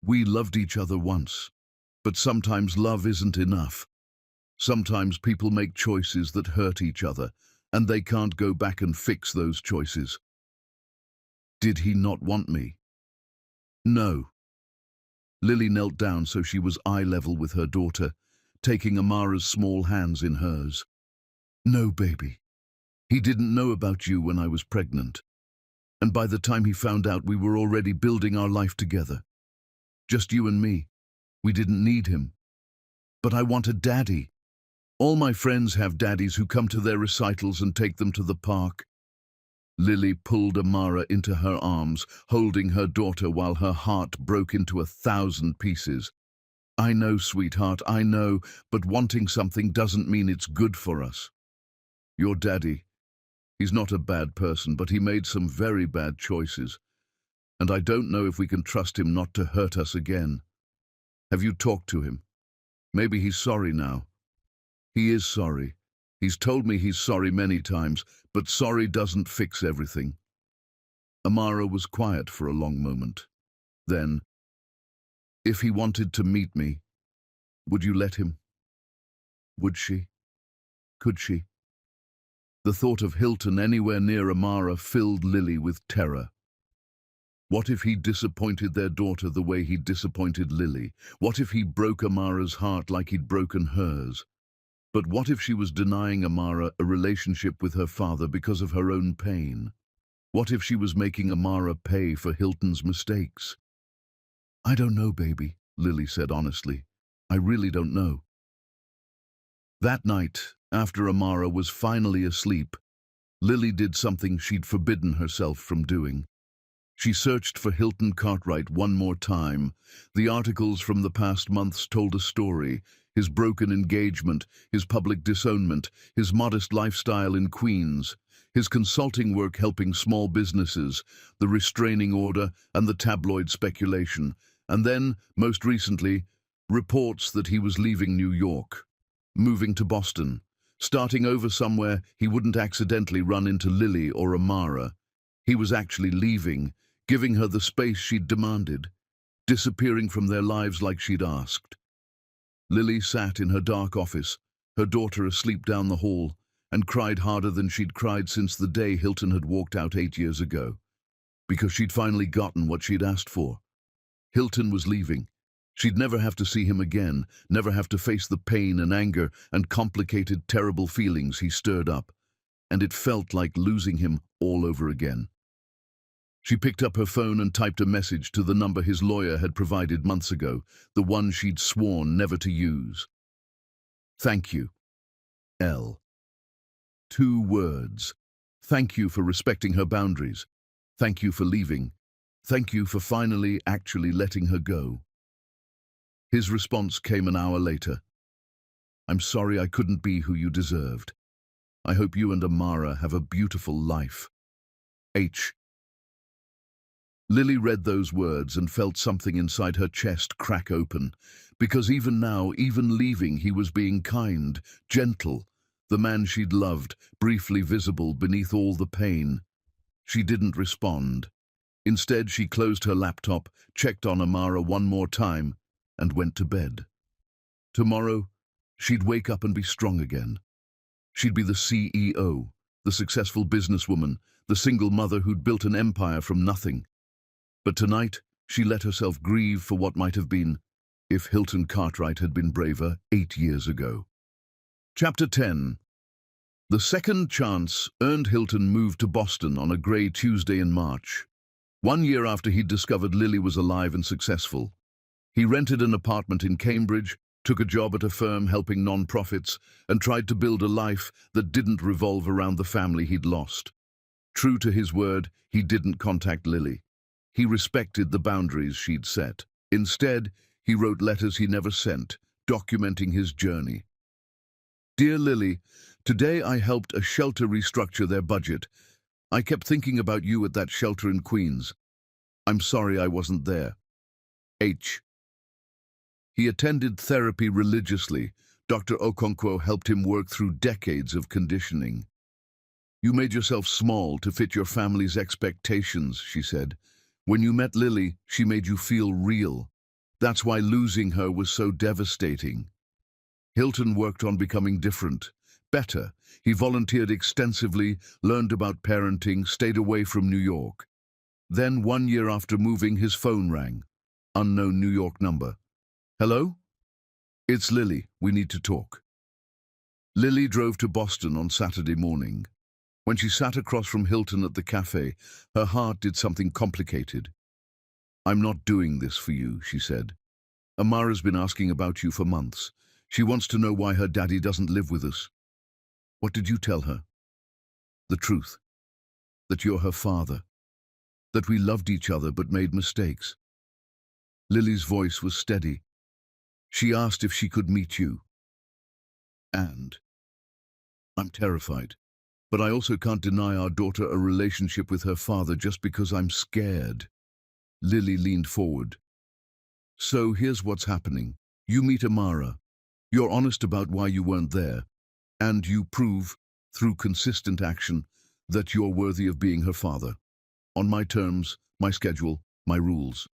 we loved each other once. But sometimes love isn't enough. Sometimes people make choices that hurt each other, and they can't go back and fix those choices." "Did he not want me?" "No." Lily knelt down so she was eye level with her daughter, taking Amara's small hands in hers. "No, baby. He didn't know about you when I was pregnant. And by the time he found out, we were already building our life together. Just you and me. We didn't need him. But I want a daddy. All my friends have daddies who come to their recitals and take them to the park. Lily pulled Amara into her arms, holding her daughter while her heart broke into 1,000 pieces. I know, sweetheart, I know, but wanting something doesn't mean it's good for us. Your daddy, he's not a bad person, but he made some very bad choices. And I don't know if we can trust him not to hurt us again. Have you talked to him? Maybe he's sorry now. He is sorry. He's told me he's sorry many times, but sorry doesn't fix everything. Amara was quiet for a long moment. Then, if he wanted to meet me, would you let him? Would she? Could she? The thought of Hilton anywhere near Amara filled Lily with terror. What if he disappointed their daughter the way he'd disappointed Lily? What if he broke Amara's heart like he'd broken hers? But what if she was denying Amara a relationship with her father because of her own pain? What if she was making Amara pay for Hilton's mistakes? I don't know, baby, Lily said honestly. I really don't know. That night, after Amara was finally asleep, Lily did something she'd forbidden herself from doing. She searched for Hilton Cartwright one more time. The articles from the past months told a story: his broken engagement, his public disownment, his modest lifestyle in Queens, his consulting work helping small businesses, the restraining order and the tabloid speculation, and then, most recently, reports that he was leaving New York, moving to Boston, starting over somewhere he wouldn't accidentally run into Lily or Amara. He was actually leaving, giving her the space she'd demanded, disappearing from their lives like she'd asked. Lily sat in her dark office, her daughter asleep down the hall, and cried harder than she'd cried since the day Hilton had walked out 8 years ago, because she'd finally gotten what she'd asked for. Hilton was leaving. She'd never have to see him again, never have to face the pain and anger and complicated, terrible feelings he stirred up, and it felt like losing him all over again. She picked up her phone and typed a message to the number his lawyer had provided months ago, the one she'd sworn never to use. Thank you, L. 2 words. Thank you for respecting her boundaries. Thank you for leaving. Thank you for finally actually letting her go. His response came an hour later. I'm sorry I couldn't be who you deserved. I hope you and Amara have a beautiful life. H. Lily read those words and felt something inside her chest crack open, because even now, even leaving, he was being kind, gentle, the man she'd loved, briefly visible beneath all the pain. She didn't respond. Instead, she closed her laptop, checked on Amara one more time, and went to bed. Tomorrow, she'd wake up and be strong again. She'd be the CEO, the successful businesswoman, the single mother who'd built an empire from nothing. But tonight, she let herself grieve for what might have been if Hilton Cartwright had been braver 8 years ago. Chapter 10. The second chance earned Hilton moved to Boston on a grey Tuesday in March. 1 year after he'd discovered Lily was alive and successful. He rented an apartment in Cambridge, took a job at a firm helping non-profits, and tried to build a life that didn't revolve around the family he'd lost. True to his word, he didn't contact Lily. He respected the boundaries she'd set. Instead, he wrote letters he never sent, documenting his journey. Dear Lily, today I helped a shelter restructure their budget. I kept thinking about you at that shelter in Queens. I'm sorry I wasn't there. H. He attended therapy religiously. Dr. Okonkwo helped him work through decades of conditioning. You made yourself small to fit your family's expectations, she said. When you met Lily, she made you feel real. That's why losing her was so devastating. Hilton worked on becoming different, better. He volunteered extensively, learned about parenting, stayed away from New York. Then, 1 year after moving, his phone rang. Unknown New York number. Hello? It's Lily. We need to talk. Lily drove to Boston on Saturday morning. When she sat across from Hilton at the cafe, her heart did something complicated. "I'm not doing this for you," she said. "Amara's been asking about you for months. She wants to know why her daddy doesn't live with us." "What did you tell her?" "The truth. That you're her father. That we loved each other but made mistakes." Lily's voice was steady. "She asked if she could meet you. And I'm terrified. But I also can't deny our daughter a relationship with her father just because I'm scared." Lily leaned forward. "So here's what's happening. You meet Amara. You're honest about why you weren't there. And you prove, through consistent action, that you're worthy of being her father. On my terms, my schedule, my rules.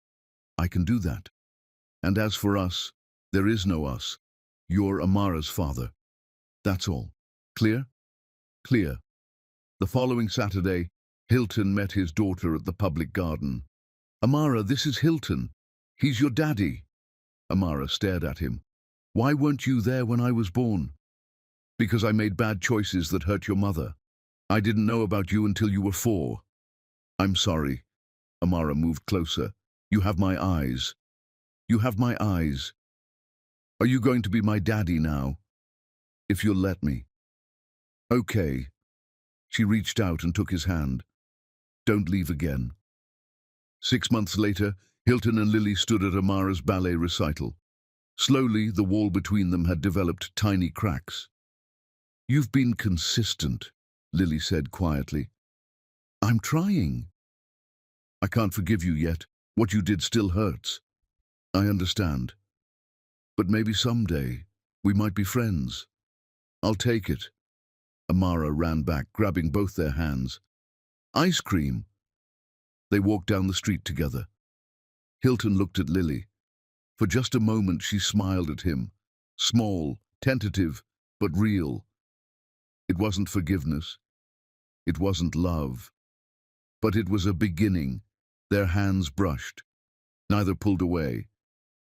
I can do that. And as for us, there is no us. You're Amara's father. That's all. Clear?" "Clear." The following Saturday, Hilton met his daughter at the public garden. "Amara, this is Hilton. He's your daddy." Amara stared at him. "Why weren't you there when I was born?" "Because I made bad choices that hurt your mother. I didn't know about you until you were 4. "I'm sorry." Amara moved closer. "You have my eyes. You have my eyes. Are you going to be my daddy now? If you'll let me." "Okay." She reached out and took his hand. "Don't leave again." 6 months later, Hilton and Lily stood at Amara's ballet recital. Slowly, the wall between them had developed tiny cracks. "You've been consistent," Lily said quietly. "I'm trying." "I can't forgive you yet. What you did still hurts." "I understand. But maybe someday we might be friends." "I'll take it." Amara ran back, grabbing both their hands. "Ice cream." They walked down the street together. Hilton looked at Lily. For just a moment she smiled at him. Small, tentative, but real. It wasn't forgiveness. It wasn't love. But it was a beginning. Their hands brushed. Neither pulled away.